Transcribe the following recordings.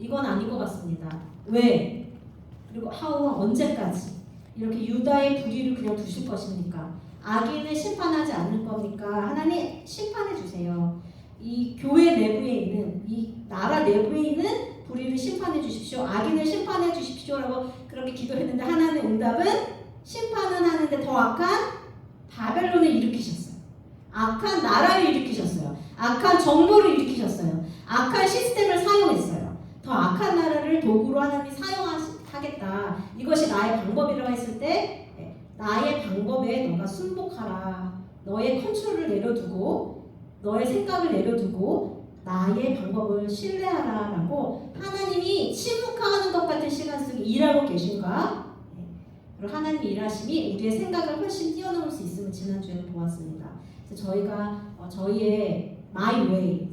이건 아닌 것 같습니다. 왜? 그리고 how, 언제까지 이렇게 유다의 불의를 그냥 두실 것입니까? 악인을 심판하지 않을 겁니까? 하나님 심판해 주세요. 이 교회 내부에 있는, 이 나라 내부에 있는 불의를 심판해 주십시오. 악인을 심판해 주십시오라고 그렇게 기도했는데 하나님의 응답은 심판은 하는데 더 악한 바벨론을 일으키셨어요. 악한 나라를 일으키셨어요. 악한 정보를 일으키셨어요. 악한 시스템을 사용했어요. 더 악한 나라를 도구로 하나님이 사용하겠다. 이것이 나의 방법이라고 했을 때 나의 방법에 너가 순복하라. 너의 컨트롤을 내려두고 너의 생각을 내려두고 나의 방법을 신뢰하라라고 하나님이 침묵하는 것 같은 시간 속에 일하고 계신가? 그리고 하나님의 일하심이 우리의 생각을 훨씬 뛰어넘을 수 있음을 지난주에는 보았습니다. 그래서 저희가 저희의 my way,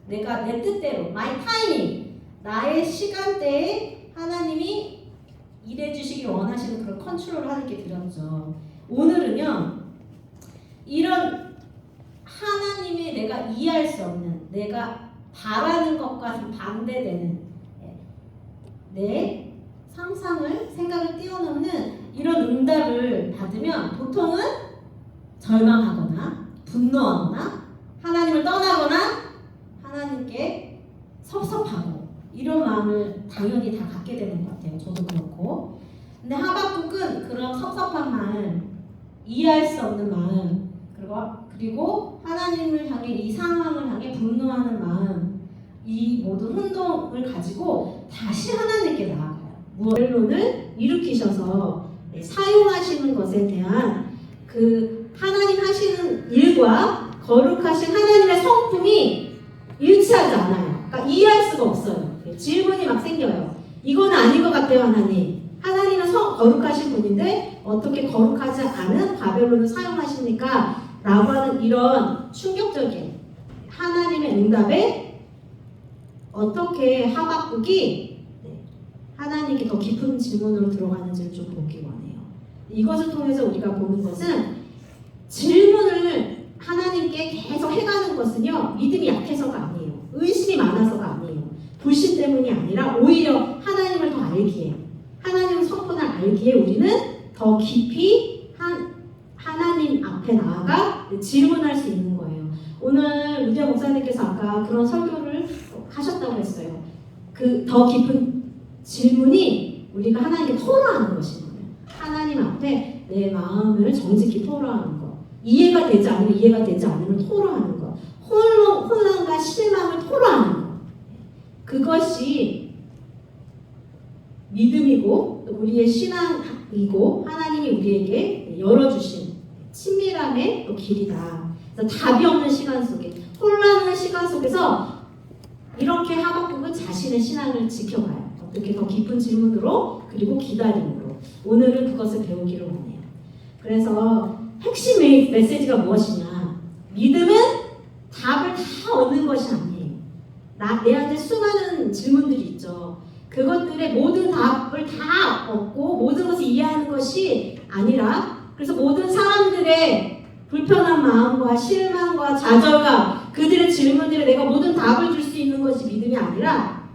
내가 내 뜻대로 my timing, 나의 시간대에 하나님이 일해주시길 원하시는 그런 컨트롤을 하나님께 드렸죠. 오늘은요, 이런 하나님의 내가 이해할 수 없는, 내가 바라는 것과 좀 반대되는 내 상상을, 생각을 뛰어넘는 이런 응답을 받으면 보통은 절망하거나 분노하거나 하나님을 떠나거나 하나님께 섭섭하고 이런 마음을 당연히 다 갖게 되는 것 같아요. 저도 그렇고. 근데 하박국은 그런 섭섭한 마음, 이해할 수 없는 마음, 그리고 하나님을 향해 이 상황을 향해 분노하는 마음, 이 모든 혼동을 가지고 다시 하나님께 나아가요. 바벨론을 일으키셔서 사용하시는 것에 대한 그 하나님 하시는 일과 거룩하신 하나님의 성품이 일치하지 않아요. 그러니까 이해할 수가 없어요. 질문이 막 생겨요. 이건 아닌 것 같아요, 하나님. 하나님은 거룩하신 분인데 어떻게 거룩하지 않은 바벨론을 사용하십니까? 라고 하는 이런 충격적인 하나님의 응답에 어떻게 하박국이 하나님께 더 깊은 질문으로 들어가는지를 좀 보기 원해요. 이것을 통해서 우리가 보는 것은 질문을 하나님께 계속 해가는 것은요, 믿음이 약해서가 아니에요. 의심이 많아서가 아니에요. 불신 때문이 아니라 오히려 하나님을 더 알기에, 하나님의 성품을 알기에 우리는 더 깊이 하나님 앞에 나아가 질문할 수 있는 거예요. 오늘 루디아 목사님께서 아까 그런 설교를 하셨다고 했어요. 그 더 깊은 질문이 우리가 하나님께 토로하는 것인 거예요. 하나님 앞에 내 마음을 정직히 토로하는 거. 이해가 되지 않으면 이해가 되지 않으면 토로하는 거. 혼란과 실망을 토로하는 거. 그것이 믿음이고 우리의 신앙이고 하나님이 우리에게 열어주신 친밀함의 또 길이다. 그래서 답이 없는 시간 속에, 혼란한 시간 속에서 이렇게 하박국은 자신의 신앙을 지켜가요. 어떻게 더 깊은 질문으로 그리고 기다림으로. 오늘은 그것을 배우기를 원해요. 그래서 핵심 메시지가 무엇이냐? 믿음은 답을 다 얻는 것이 아니에요. 내한테 수많은 질문들이 있죠. 그것들의 모든 답을 다 얻고 모든 것을 이해하는 것이 아니라, 그래서 모든 사람들의 불편한 마음과 실망과 좌절감, 그들의 질문들에 내가 모든 답을 줄 수 있는 것이 믿음이 아니라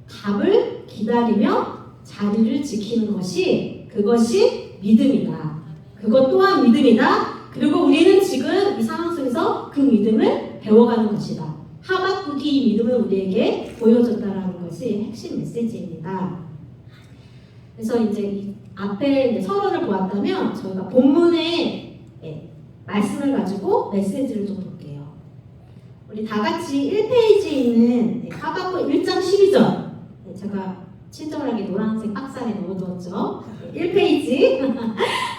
답을 기다리며 자리를 지키는 것이, 그것이 믿음이다. 그것 또한 믿음이다. 그리고 우리는 지금 이 상황 속에서 그 믿음을 배워가는 것이다. 하박국이 이 믿음을 우리에게 보여줬다라는 것이 핵심 메시지입니다. 그래서 이제 이 앞에 서론을 보았다면 저희가 본문의 말씀을 가지고 메시지를 좀 볼게요. 우리 다 같이 1페이지에 있는 하박국 1장 12절, 제가 친절하게 노란색 박스안에 넣어두었죠. 1페이지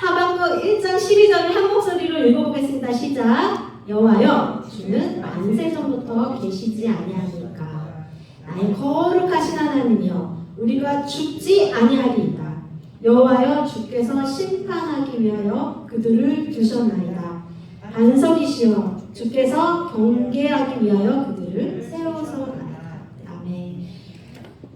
하박국 1장 12절을 한 목소리로 읽어보겠습니다. 시작. 여호와여, 주는 만세전부터 계시지 아니하니까 나의 거룩하신 하나님이여, 우리가 죽지 아니하리이다. 여호와여, 주께서 심판하기 위하여 그들을 두셨나이다. 반석이시여, 주께서 경계하기 위하여 그들을 세워서나이다. 아멘.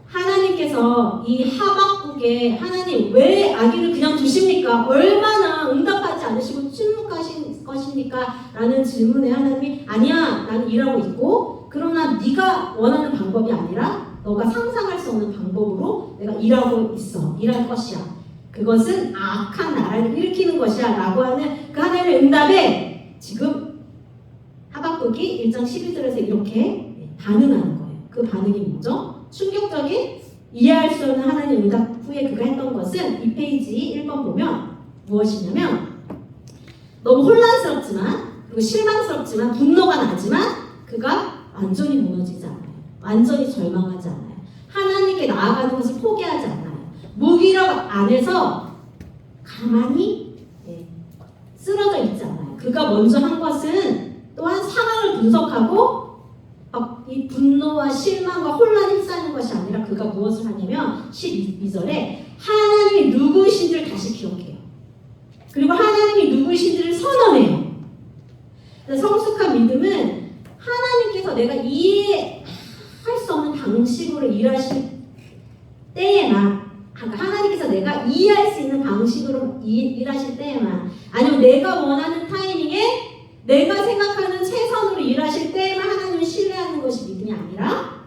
하나님께서 이 하박국에 하나님 왜 악인을 그냥 두십니까? 얼마나 응답하지 않으시고 침묵하신 것입니까? 라는 질문에 하나님이 아니야, 나는 일하고 있고, 그러나 네가 원하는 방법이 아니라 너가 상상할 수 없는 방법으로 내가 일하고 있어. 일할 것이야. 그것은 악한 나라를 일으키는 것이야 라고 하는 그 하나님의 응답에 지금 하박국이 1장 12절에서 이렇게 반응하는 거예요. 그 반응이 뭐죠? 충격적인 이해할 수 없는 하나님의 응답 후에 그가 했던 것은 이 페이지 1번 보면 무엇이냐면 너무 혼란스럽지만 그리고 실망스럽지만 분노가 나지만 그가 완전히 무너지지 않아요. 완전히 절망하지 않아요. 하나님께 나아가는 것을 포기하지 않아요. 무기력 안에서 가만히 쓰러져 있지 않아요. 그가 먼저 한 것은 또한 상황을 분석하고 이 분노와 실망과 혼란이 휩싸이는 것이 아니라 그가 무엇을 하냐면 12절에 하나님이 누구이신지를 다시 기억해요. 그리고 하나님이 누구이신지를 선언해요. 성숙한 믿음은 하나님께서 내가 이해할 수 없는 방식으로 일하실 때에만, 하나님께서 내가 이해할 수 있는 방식으로 일하실 때에만, 아니면 내가 원하는 타이밍에 내가 생각하는 최선으로 일하실 때에만 하나님을 신뢰하는 것이 믿음이 아니라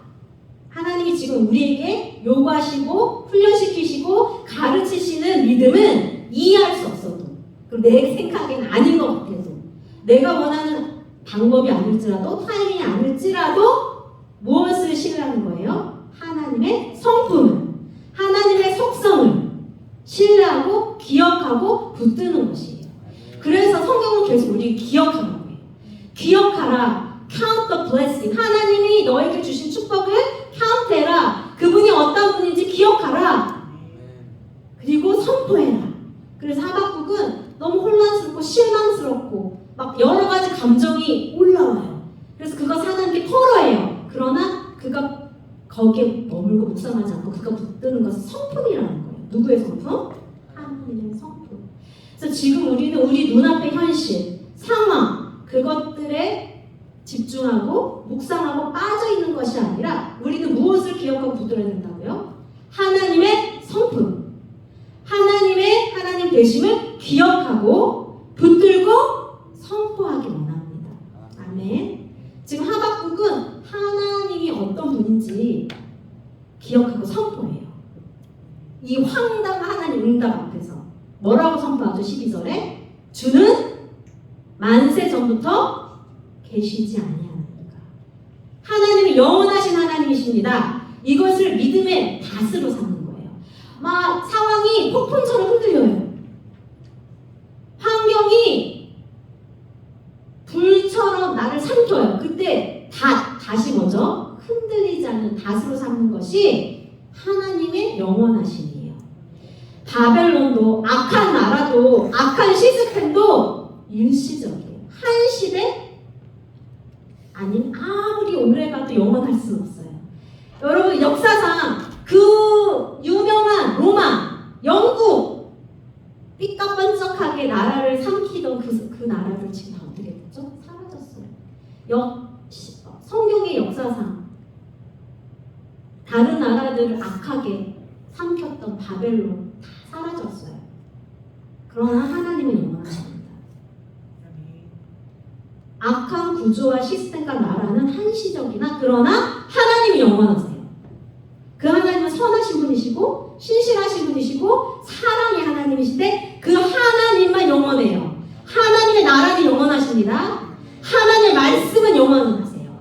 하나님이 지금 우리에게 요구하시고 훈련시키시고 가르치시는 믿음은 이해할 수 없어도, 그리고 내 생각에는 아닌 것 같아도, 내가 원하는 방법이 아닐지라도, 타이밍이 아닐지라도 무엇을 신뢰하는 거예요? 하나님의 성품을, 하나님의 속성을 신뢰하고 기억하고 붙드는 것이에요. 그래서 성경은 계속 우리 기억하라고 해요. 기억하라. Count the blessing. 하나님이 너에게 주신 축복을 카운트해라. 그분이 어떤 분인지 기억하라. 그리고 선포해라. 그래서 하박국은 너무 혼란스럽고 실망스럽고 막 여러 가지 감정이 올라와요. 그래서 그것을 하나님께 털어해요. 그러나 그가 거기에 머물고 묵상하지 않고 그가 붙드는 것은 성품이라는 거예요. 누구의 성품? 하나님의 성품. 그래서 지금 우리는 우리 눈앞의 현실, 상황, 그것들에 집중하고 묵상하고 빠져있는 것이 아니라 우리는 무엇을 기억하고 붙들어야 된다고요? 하나님의 성품, 하나님 되심을 기억하고 붙들고 선포하기 원합니다. 아멘. 지금 하박국은 하나님이 어떤 분인지 기억하고 선포해요. 이 황당한 하나님 응답 앞에서 뭐라고 선포하죠? 12절에 주는 만세 전부터 계시지 아니하나이까. 하나님이 영원하신 하나님이십니다. 이것을 믿음의 닷으로 삼는 거예요. 막 상황이 폭풍처럼 흔들려요. 환경이 불처럼 나를 삼켜요. 그때 다시 뭐죠? 흔들리지 않는 닷으로 삼는 것이 하나님의 영원하심이에요. 바벨론도 악한 나라도 악한 시스템도 일시적이에요. 한시대 아닌 아무리 오래가도 영원할 수는 없어요. 여러분 역사상 그 유명한 로마, 영국 삐까뻔쩍하게 나라를 삼키던 그 나라들 지금 다 어떻게 됐죠? 사라졌어요. 성경의 역사상 다른 나라들을 악하게 삼켰던 바벨론 다 사라졌어요. 그러나 하나님은 영원하십니다. 악한 구조와 시스템과 나라는 한시적이나 그러나 하나님이 영원하세요. 그 하나님은 선하신 분이시고 신실하신 분이시고 사랑의 하나님이신데 그 하나님만 영원해요. 하나님의 나라는 영원하십니다. 하나님의 말씀은 영원하세요.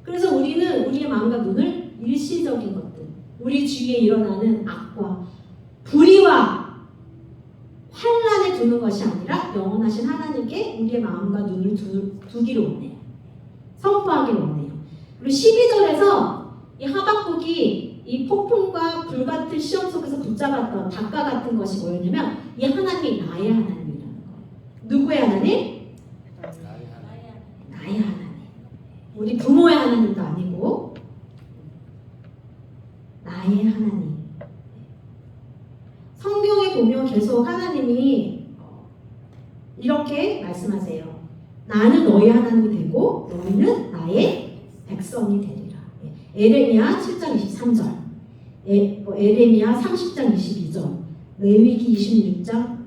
그래서 우리는 우리의 마음과 눈을 일시적인 것들, 우리 주위에 일어나는 악과 불의와 환란에 두는 것이 아니라 영원하신 하나님께 우리의 마음과 눈을 두기를 원해요. 선포하기를 원해요. 그리고 12절에서 이 하박국이 이 폭풍과 불같은 시험 속에서 붙잡았던 닭과 같은 것이 뭐였냐면 이 하나님이 나의 하나님이라는 거예요. 누구의 하나님? 나의 하나님. 우리 부모의 하나님도 아니고 나의 하나님. 성경에 보면 계속 하나님이 이렇게 말씀하세요. 나는 너의 하나님이 되고 너희는 나의 백성이 되리라. 에레미야 7장 23절, 에레미야 30장 22절, 레위기 26장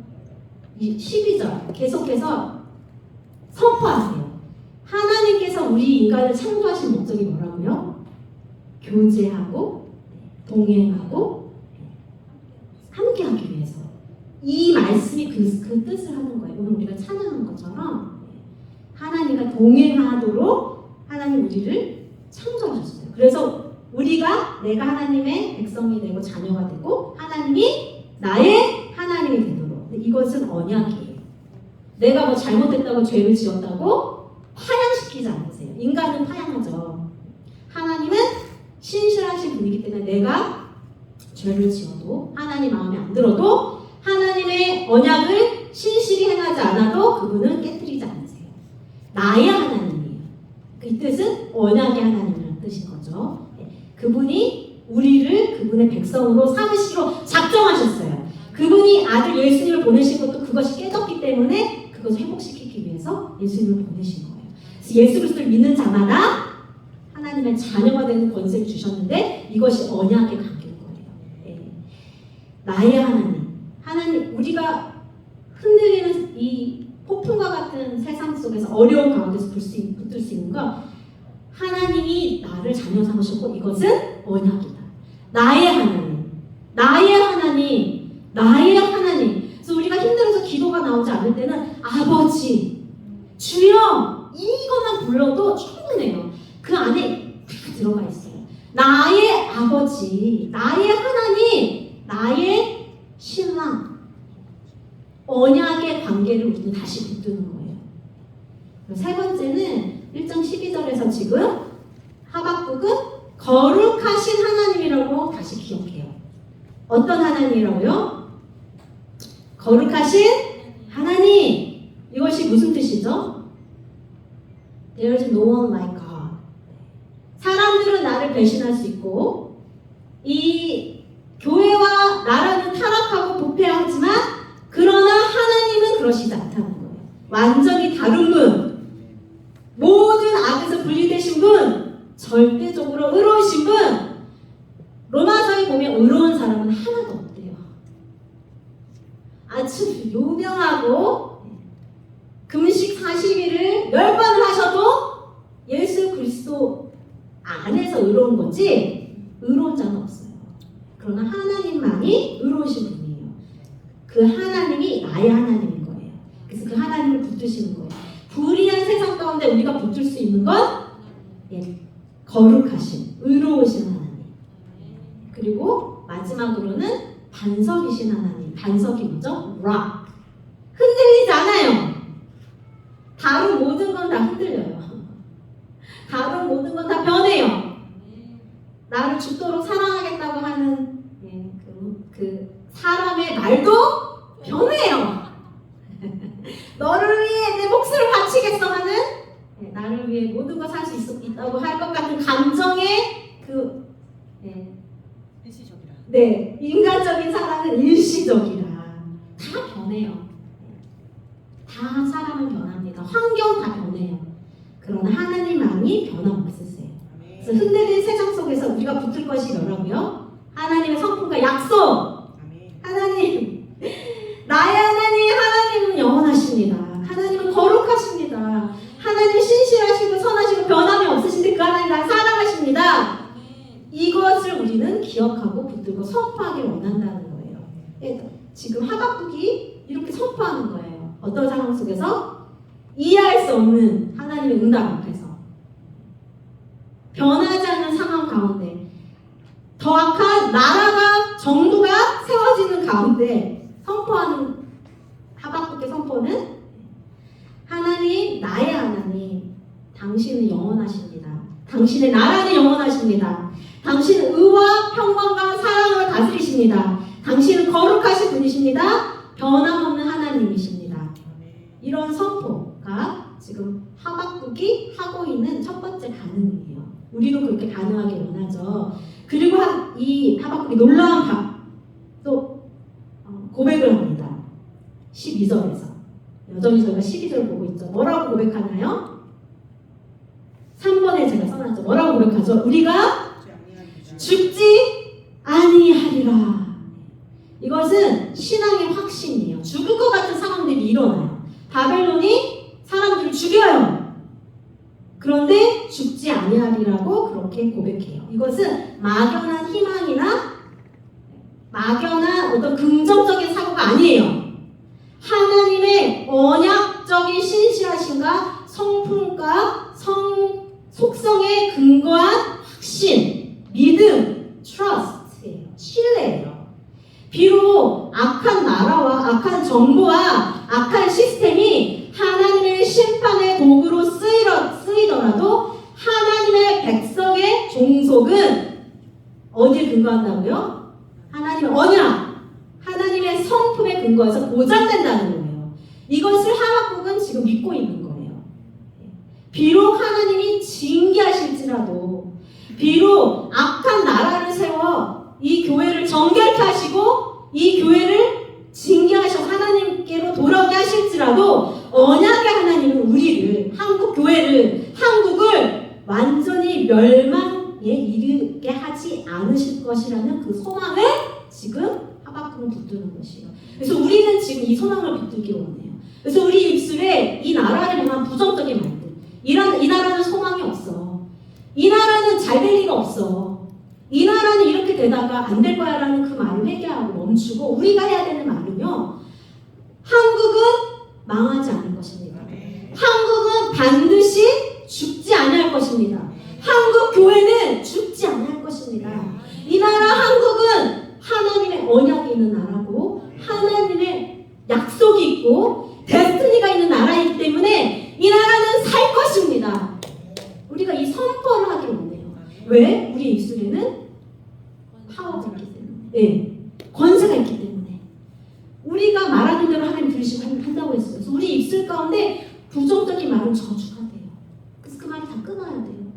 12절 계속해서 선포하세요. 하나님께서 우리 인간을 창조하신 목적이 뭐라고요? 교제하고 동행하고 함께하기 위해서. 이 말씀이 그 뜻을 하는 거예요. 오늘 우리가 찬양한 것처럼 하나님과 동행하도록 하나님 우리를 창조하셨어요. 그래서 내가 하나님의 백성이 되고 자녀가 되고 하나님이 나의 하나님이 되도록. 이것은 언약이에요. 내가 뭐 잘못했다고 죄를 지었다고 파양시키지 않으세요. 인간은 파양하죠. 하나님은 신실하신 분이기 때문에 내가 죄를 지어도 하나님 마음에 안 들어도 하나님의 언약을 신실히 행하지 않아도 그분은 깨뜨리지 않으세요. 나의 하나님이에요. 이 뜻은 언약의 하나님이라는 뜻인 거죠. 그분이 우리를 그분의 백성으로 삼으시기로 작정하셨어요. 그분이 아들 예수님을 보내신 것도 그것이 깨졌기 때문에 그것을 회복시키기 위해서 예수님을 보내신 거예요. 그래서 예수 그리스도를 믿는 자마다 하나님의 자녀가 되는 권세를 주셨는데 이것이 언약의 관계인 거예요. 나의 하나님, 우리가 흔들리는 이 폭풍과 같은 세상 속에서 어려운 가운데서 붙들 수 있는 건 하나님이 나를 자녀 삼으셨고 이것은 언약이다. 나의 하나님. 그래서 우리가 힘들어서 기도가 나오지 않을 때는 아버지, 주여 이거만 불러도 충분해요. 그 안에 다 들어가 있어요. 나의 아버지, 나의 하나님, 나의 신랑. 언약의 관계를 우리는 다시 붙드는 거예요. 세 번째는 1장 12절에서 지금 하박국은 거룩하신 하나님이라고 다시 기억해요. 어떤 하나님이라고요? 거룩하신 하나님. 이것이 무슨 뜻이죠? There is no one like God. 사람들은 나를 배신할 수 있고 이 교회와 나라는 타락하고 부패하지만 그러나 하나님은 그러시지 않다는 거예요. 완전히 다른 분, 모든 악에서 분리되신 분, 절대적으로 의로우신 분. 로마서에 보면 의로운 사람은 하나도 없대요. 아주 유명하고 금식 40일을 10번을 하셔도 예수 그리스도 안에서 의로운 거지 의로운 자는 없어요. 그러나 하나님만이 의로우신 분이에요. 그 하나님이 나의 하나님인 거예요. 그래서 그 하나님을 붙드시는 거예요. 불의한 세상 가운데 우리가 붙들 수 있는 건 거룩하신, 의로우신 하나님. 그리고 마지막으로는 반석이신 하나님. 반석이 뭐죠? rock. 흔들리지 않아요. 다른 모든 건 다 흔들려요. 다른 모든 건 다 변해요. 나를 죽도록 사랑하겠다고 하는 그 사람의 말도 변해요. 너를 위해 내 목숨을 바치겠어 하는, 나를 위해 모든 걸 살 수 있다고 할 것 같은 감정의 일시적이라. 인간적인 사랑은 일시적이라. 다 변해요. 다 사람은 변합니다. 환경 다 변해요. 그러나 하나님만이 변함없으세요. 그래서 흔들린 세상 속에서 우리가 붙을 것이 뭐라고요? 하나님의 성품과 약속. 하나님, 나의 하나님은 영원하십니다. 하나님은 거룩하십니다. 하나님 신실하시고 선하시고 변함이 없으신데 그 하나님 나를 사랑하십니다. 이것을 우리는 기억하고 붙들고 선포하기 원한다는 거예요. 지금 하박국이 이렇게 선포하는 거예요. 어떤 상황 속에서? 이해할 수 없는 하나님의 응답 앞에서, 변하지 않는 상황 가운데, 더 악한 나라가 정부가 세워지는 가운데 선포하는 하박국의 선포는 하나님, 나의 하나님, 당신은 영원하십니다. 당신의 나라는 영원하십니다. 당신은 의와 평강과 사랑을 다스리십니다. 당신은 거룩하신 분이십니다. 변함없는 하나님이십니다. 이런 선포가 지금 하박국이 하고 있는 첫 번째 반응이에요. 우리도 그렇게 반응하기 원하죠. 그리고 이 하박국이 놀라운 또 고백을 합니다. 12절에서. 여전히 저희가 12절 보고 있죠. 뭐라고 고백하나요? 3번에 제가 써놨죠. 뭐라고 고백하죠? 우리가 죽지 아니하리라. 이것은 신앙의 확신이에요. 죽을 것 같은 상황들이 일어나요. 바벨론이 사람들을 죽여요. 그런데 죽지 아니하리라고 그렇게 고백해요. 이것은 막연한 희망이나 막연한 어떤 긍정적인 사고가 아니에요. 하나님의 언약적인 신실하심과 성품과 속성에 근거한 확신, 믿음, trust예요. 신뢰예요. 비록 악한 나라와 악한 정부와 악한 시스템이 하나님의 심판의 도구로 쓰이더라도 하나님의 백성의 종속은 어디에 근거한다고요? 하나님의 언약, 하나님의 성품에 근거해서 보장된다는 거예요. 이것을 하박국은 지금 믿고 있는 거예요. 비록 하나님이 징계하실지라도, 비록 악한 나라를 세워 이 교회를 정결케 하시고 이 교회를 징계하셔 하나님께로 돌아오게 하실지라도 언약의 하나님은 우리를, 한국 교회를, 한국을 완전히 멸망에 이르게 하지 않으실 것이라는 그 소망을 지금 하박국은 붙드는 것이에요. 그래서 우리는 지금 이 소망을 붙들기 원해요. 그래서 우리 입술에 이 나라를 향한 부정적인 말들, 이 나라는 소망이 없어, 이 나라는 잘 될 리가 없어, 이 나라는 이렇게 되다가 안 될 거야 라는 그 말을 회개하고 멈추고 우리가 해야 되는 말은요, 한국은 망하지 않을 것입니다. 한국은 반드시 죽지 않을 것입니다. 한국 교회는 죽지 않을 것입니다. 이 나라 한국은 하나님의 언약이 있는 나라고 하나님의 약속이 있고 데스티니가 있는 나라이기 때문에 이 나라는 살 것입니다. 우리가 이 선포를 하기를 원해요. 왜? 우리 입술에는 파워가 있기 때문에, 네, 권세가 있기 때문에 우리가 말하는 대로 하나님 들으시고 한다고 했어요. 그래서 우리 입술 가운데 부정적인 말은 저주가 돼요. 그래서 그 말을 다 끊어야 돼요.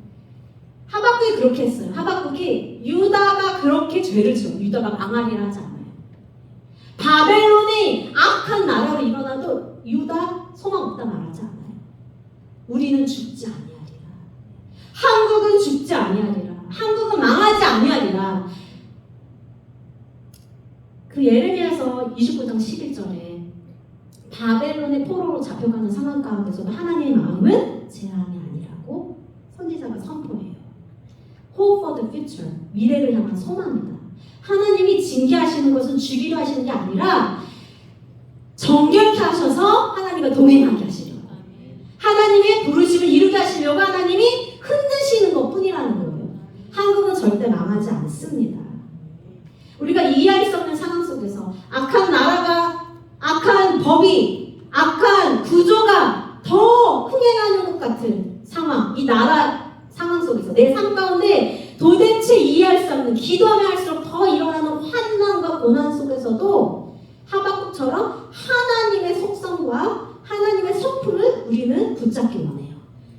하박국이 그렇게 했어요. 하박국이 유다가 그렇게 죄를 지어요. 유다가 망하리라 하지 않아요. 바벨론이 악한 나라로 일어나도 유다 소망 없다 말하지 않아요. 우리는 죽지 아니하리라. 한국은 죽지 아니하리라. 한국은 망하지 아니하리라. 그 예레미야서 29장 11절에 바벨론의 포로로 잡혀가는 상황 가운데서도 하나님의 마음은 재앙이 아니라고 선지자가 선포해요. Hope for the future, 미래를 향한 소망이다. 하나님이 징계하시는 것은 죽이려 하시는 게 아니라 정결케 하셔서 하나님과 동행하게 하시려고, 하나님의 부르심을 이루게 하시려고 하나님이 흔드시는 것뿐이라는 거예요. 한국은 절대 망하지 않습니다. 우리가 이해할 수 없는 상황 속에서 악한 나라가, 악한 법이, 악한 구조가 더 흥행하는 것 같은 상황, 이 나라 상황 속에서 내 삶 가운데 도대체 이해할 수 없는, 기도하면 할수록 더 일어나는 환난과 고난 속에서도 하박국처럼 하나님의 속성과 하나님의 성품을 우리는 붙잡기 원해요.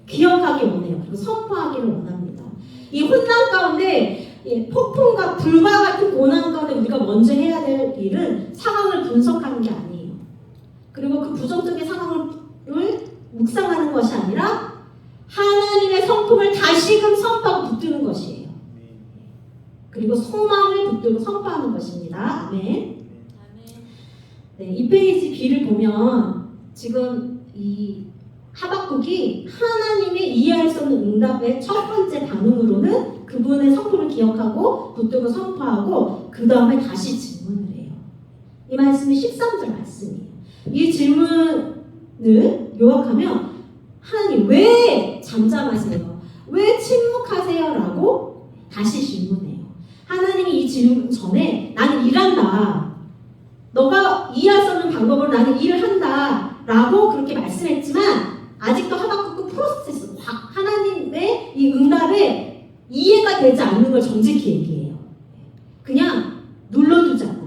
기억하기 원해요. 그리고 선포하기를 원합니다. 이 혼난 가운데, 폭풍과 불과 같은 고난 가운데 우리가 먼저 해야 될 일은 상황을 분석하는 게 아니에요. 그리고 그 부정적인 상황을 묵상하는 것이 아니라 하나님의 성품을 다시금 선포하고 붙드는 것이에요. 그리고 소망을 붙들고 선포하는 것입니다. 아멘. 네, 이 페이지 B를 보면 지금 이 하박국이 하나님의 이해할 수 없는 응답의 첫 번째 반응으로는 그분의 성품을 기억하고 붙들고 선포하고 그 다음에 다시 질문을 해요. 이 말씀이 13절 말씀이에요. 이 질문을 요약하면 하나님 왜 잠잠하세요? 왜 침묵하세요? 라고 다시 질문해요. 하나님이 이 질문 전에 나는 일한다, 너가 이해할 수 없는 방법으로 나는 일을 한다 라고 그렇게 말씀했지만 아직도 하박국은 프로세스, 하나님의 이 응답에 이해가 되지 않는 걸 정직히 얘기해요. 그냥 눌러두지 않아요.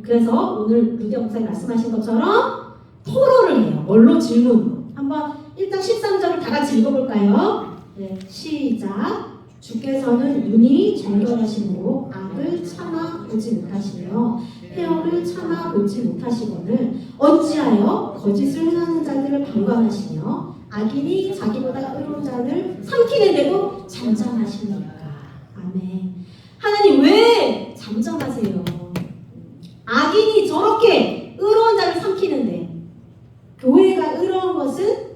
그래서 오늘 루디 목사님 말씀하신 것처럼 토로를 해요. 뭘로? 질문으로. 한번 일단 13절을 다 같이 읽어볼까요? 네, 시작. 주께서는 눈이 정결하시므로 악을 참아 보지 못하시며 폐허를 참아 보지 못하시거늘 어찌하여 거짓을 행하는 자들을 방관하시며 악인이 자기보다 의로운 자를 삼키는데도 잠잠하시니까. 아멘. 하나님 왜 잠잠하세요? 악인이 저렇게 의로운 자를 삼키는데, 교회가 의로운 것은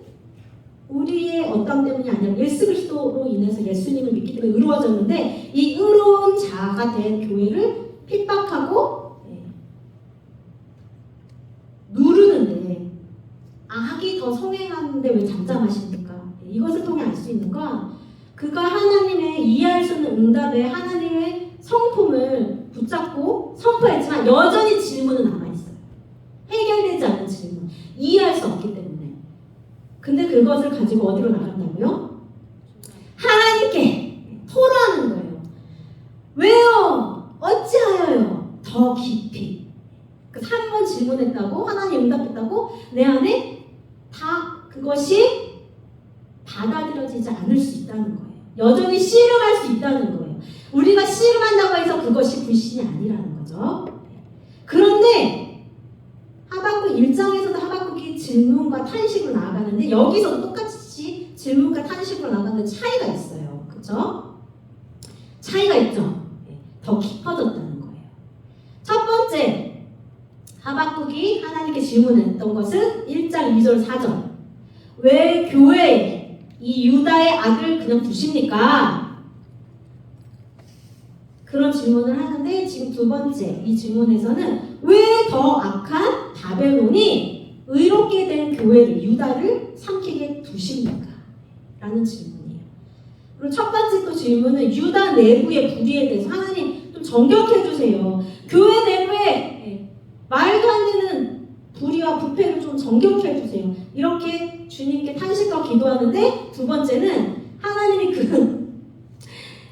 우리의 어떤 때문이 아니라 예수 그리스도로 인해서 예수님을 믿기 때문에 의로워졌는데 이 의로운 자가 된 교회를 핍박하고 누르는데 악이 더 성행하는데 왜 잠잠하십니까? 이것을 통해 알 수 있는 건 그가 하나님의 이해할 수 없는 응답에 하나님의 성품을 붙잡고 선포했지만 여전히 질문은 남아있어요. 해결되지 않는 질문. 이해할 수 없기 때문에. 근데 그것을 가지고 어디로 나간다고요? 하나님께 토로하는 거예요. 왜요? 어찌하여요? 더 깊이. 그래서 한 번 질문했다고 하나님 응답했다고 내 안에 다 그것이 받아들여지지 않을 수 있다는 거예요. 여전히 씨름할 수 있다는 거예요. 우리가 씨름한다고 해서 그것이 불신이 아니라는 거죠. 그런데 하박국 1장에서도 하박국이 질문과 탄식으로 나아가는데 여기서도 똑같이 질문과 탄식으로 나아가는 차이가 있어요. 그렇죠? 차이가 있죠. 더 깊어졌다는 거예요. 첫 번째, 하박국이 하나님께 질문했던 것은 1장 2절 4절. 왜 교회에 이 유다의 악을 그냥 두십니까? 그런 질문을 하는데 지금 두 번째 이 질문에서는 왜 더 악한 바벨론이 의롭게 된 교회를 유다를 삼키게 두십니까? 라는 질문이에요. 그리고 첫 번째 또 질문은 유다 내부의 불의에 대해서 하나님 좀 정결해 주세요. 교회 내부에 말도 안 되는 불의와 부패를 좀 정결해 주세요. 이렇게 주님께 탄식과 기도하는데 두 번째는 하나님이 그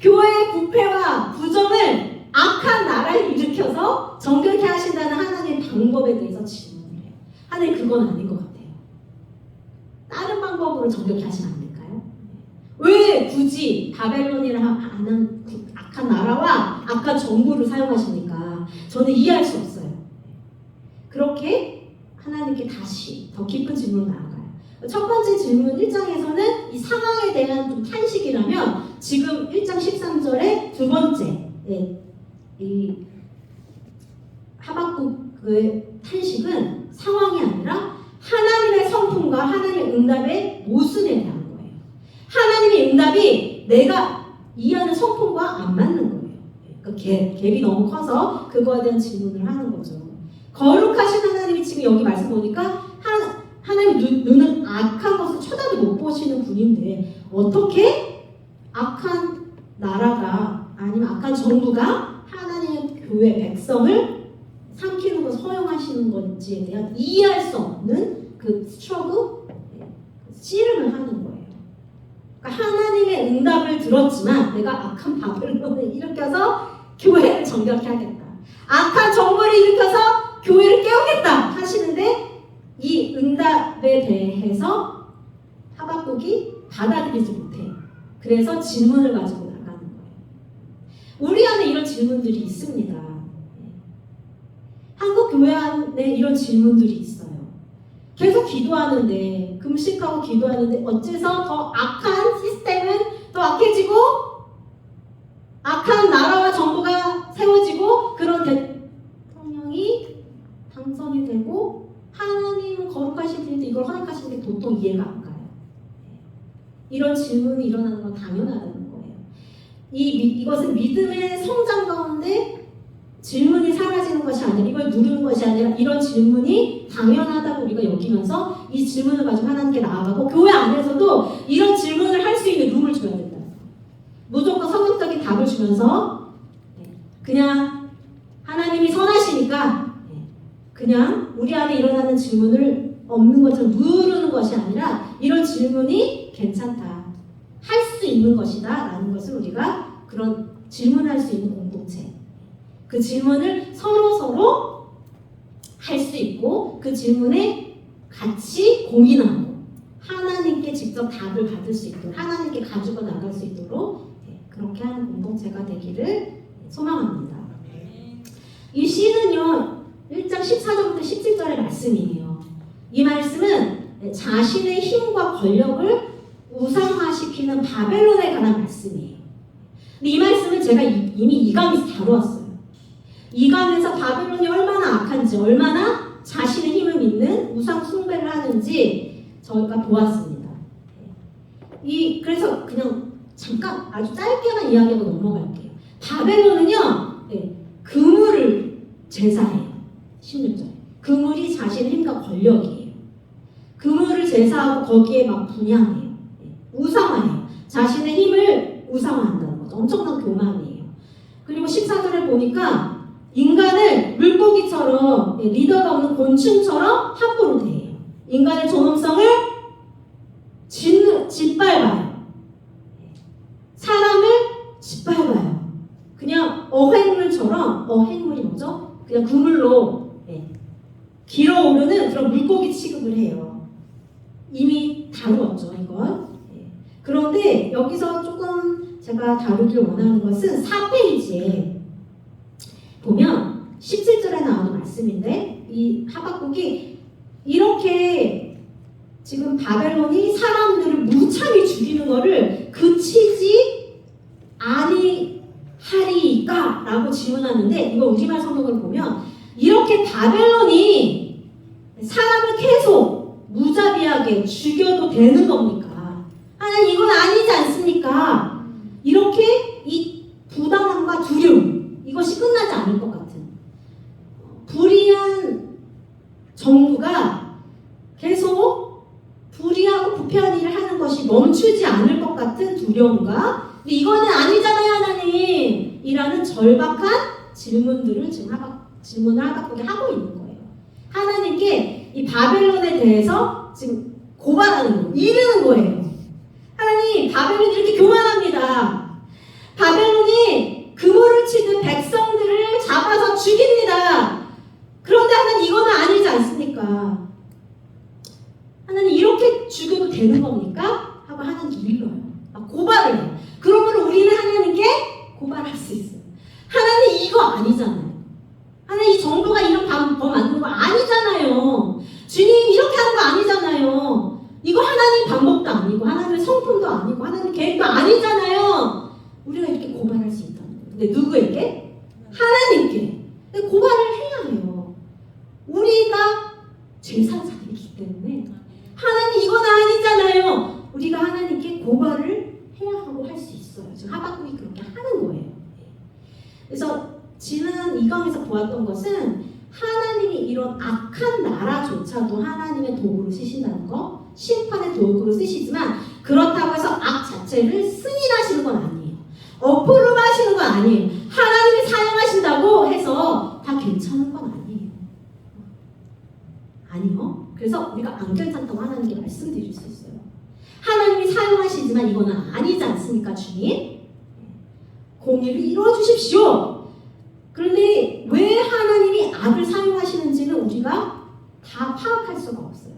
교회의 부패와 부정을 악한 나라를 일으켜서 정결케 하신다는 하나님의 방법에 대해서 질문을 해요. 하나님 그건 아닌 것 같아요. 다른 방법으로 정결케 하시면 안 될까요? 왜 굳이 바벨론이라는 악한 나라와 악한 정부를 사용하십니까? 저는 이해할 수 없어요. 그렇게 하나님께 다시 더 깊은 질문으로 나아가요. 첫 번째 질문 1장에서는 이 상황에 대한 좀 탄식이라면 지금 1장 13절에 두 번째 이 하박국의 탄식은 상황이 아니라 하나님의 성품과 하나님의 응답의 모순에 대한 거예요. 하나님의 응답이 내가 이해하는 성품과 안 맞는 거예요. 그러니까 갭이 너무 커서 그거에 대한 질문을 하는 거죠. 거룩하신 하나님이 지금 여기 말씀 보니까 하나님 눈은 악한 것을 쳐다도 못 보시는 분인데 어떻게 악한 나라가 아니면 악한 정부가 하나님의 교회 백성을 삼키는 것을 허용하시는 건지에 대한 이해할 수 없는 그 스트러그, 씨름을 하는 거예요. 그러니까 하나님의 응답을 들었지만 내가 악한 바벨론을 일으켜서 교회를 정결케 하겠다. 악한 정부를 일으켜서 교회를 깨우겠다 하시는데 이 응답에 대해서 하박국이 받아들이지 못해요. 그래서 질문을 가지고 나가는 거예요. 우리 안에 이런 질문들이 있습니다. 한국 교회 안에 이런 질문들이 있어요. 계속 기도하는데 금식하고 기도하는데 어째서 더 악한 시스템은 더 악해지고 악한 나라와 정부가 세워지고 그런 대통령이 당선이 되고 하나님은 거룩하신 분인데 이걸 허락하시는데 도통 이해가 안 가요. 이런 질문이 일어나는 건 당연하다는 거예요. 이것은 믿음의 성장 가운데 질문이 사라지는 것이 아니라 이걸 누르는 것이 아니라 이런 질문이 당연하다고 우리가 여기면서 이 질문을 가지고 하나님께 나아가고 교회 안에서도 이런 질문을 할 수 있는 룸을 줘야 된다. 무조건 성경적인 답을 주면서 그냥 하나님이 선하시니까 그냥 우리 안에 일어나는 질문을 없는 것처럼 누르는 것이 아니라 이런 질문이 괜찮다. 할 수 있는 것이다 라는 것을 우리가 그런 질문할 수 있는 공동체 그 질문을 서로 할 수 있고 그 질문에 같이 고민하고 하나님께 직접 답을 받을 수 있도록 하나님께 가지고 나갈 수 있도록 그렇게 하는 공동체가 되기를 소망합니다. 이 시는요 1장 14절부터 17절의 말씀이에요. 이 말씀은 자신의 힘과 권력을 우상화시키는 바벨론에 관한 말씀이에요. 근데 이 말씀을 제가 이미 2강에서 다루었어요. 2강에서 바벨론이 얼마나 악한지 얼마나 자신의 힘을 믿는 우상 숭배를 하는지 저희가 보았습니다. 그래서 그냥 잠깐 아주 짧게만 이야기하고 넘어갈게요. 바벨론은요, 그물을 제사해요. 16절. 그물이 자신의 힘과 권력이에요. 그물을 제사하고 거기에 막 분향해요. 우상화해요. 자신의 힘을 우상화한다는 거죠. 엄청난 교만이에요. 그리고 14절을 보니까 인간을 물고기처럼 리더가 없는 곤충처럼 함부로 대해요. 인간의 존엄성을 짓밟아요. 사람을 짓밟아요. 그냥 어획물처럼, 어획물이 뭐죠? 그냥 그물로 길어오르는 그런 물고기 취급을 해요. 이미 다루었죠, 이건. 그런데 여기서 조금 제가 다루길 원하는 것은 4페이지에 보면 17절에 나오는 말씀인데, 이 하박국이 이렇게 지금 바벨론이 사람들을 무참히 죽이는 것을 그치지 아니하리까? 라고 질문하는데, 이거 우리말 성경을 보면 이렇게 바벨론이 사람을 계속 무자비하게 죽여도 되는 겁니까? 하나님, 이건 아니지 않습니까? 이렇게 이 부당함과 두려움, 이것이 끝나지 않을 것 같은, 불의한 정부가 계속 불의하고 부패한 일을 하는 것이 멈추지 않을 것 같은 두려움과, 이거는 아니잖아요 하나님, 이라는 절박한 질문들을 지금 질문을 하박국이 하고 있는 거예요. 하나님께 이 바벨론에 대해서 지금 고발하는 거예요. 이르는 거예요. 하나님, 바벨론이 이렇게 교만합니다. 바벨론이 그물을 치는 백성들을 잡아서 죽입니다. 그런데 하나님, 이거는 아니지 않습니까? 하나님, 이렇게 죽여도 되는 겁니까? 하고 하나님께 일러요. 고발을 해요. 그러므로 우리는 하나님께 고발할 수 있어요. 하나님, 이거 아니잖아요. 하나님, 이 정부가 이런 법 만드는 거 아니잖아요. 주님, 이렇게 하는 거 아니잖아요. 이거 하나님 방법도 아니고 하나님의 성품도 아니고 하나님 계획도 아니잖아요. 우리가 이렇게 고발할 수 있다는 거예요. 근데 누구에게? 하나님께. 고발을 해야 해요. 우리가 제사장이기 때문에 하나님, 이건 아니잖아요. 우리가 하나님께 고발을 해야 하고 할 수 있어요. 지금 하박국이 그렇게 하는 거예요. 그래서 지난 이강에서 보았던 것은 하나님이 이런 악한 나라조차도 하나님의 도구로 쓰신다는 거, 심판의 도구로 쓰시지만 그렇다고 해서 악 자체를 승인하시는 건 아니에요. 어프로브 하시는 건 아니에요. 하나님이 사용하신다고 해서 다 괜찮은 건 아니에요. 아니요. 그래서 우리가 안 괜찮다고 하나님께 말씀드릴 수 있어요. 하나님이 사용하시지만 이거는 아니지 않습니까, 주님? 공의를 이루어 주십시오. 그런데 왜 하나님이 악을 사용하시는지는 우리가 다 파악할 수가 없어요.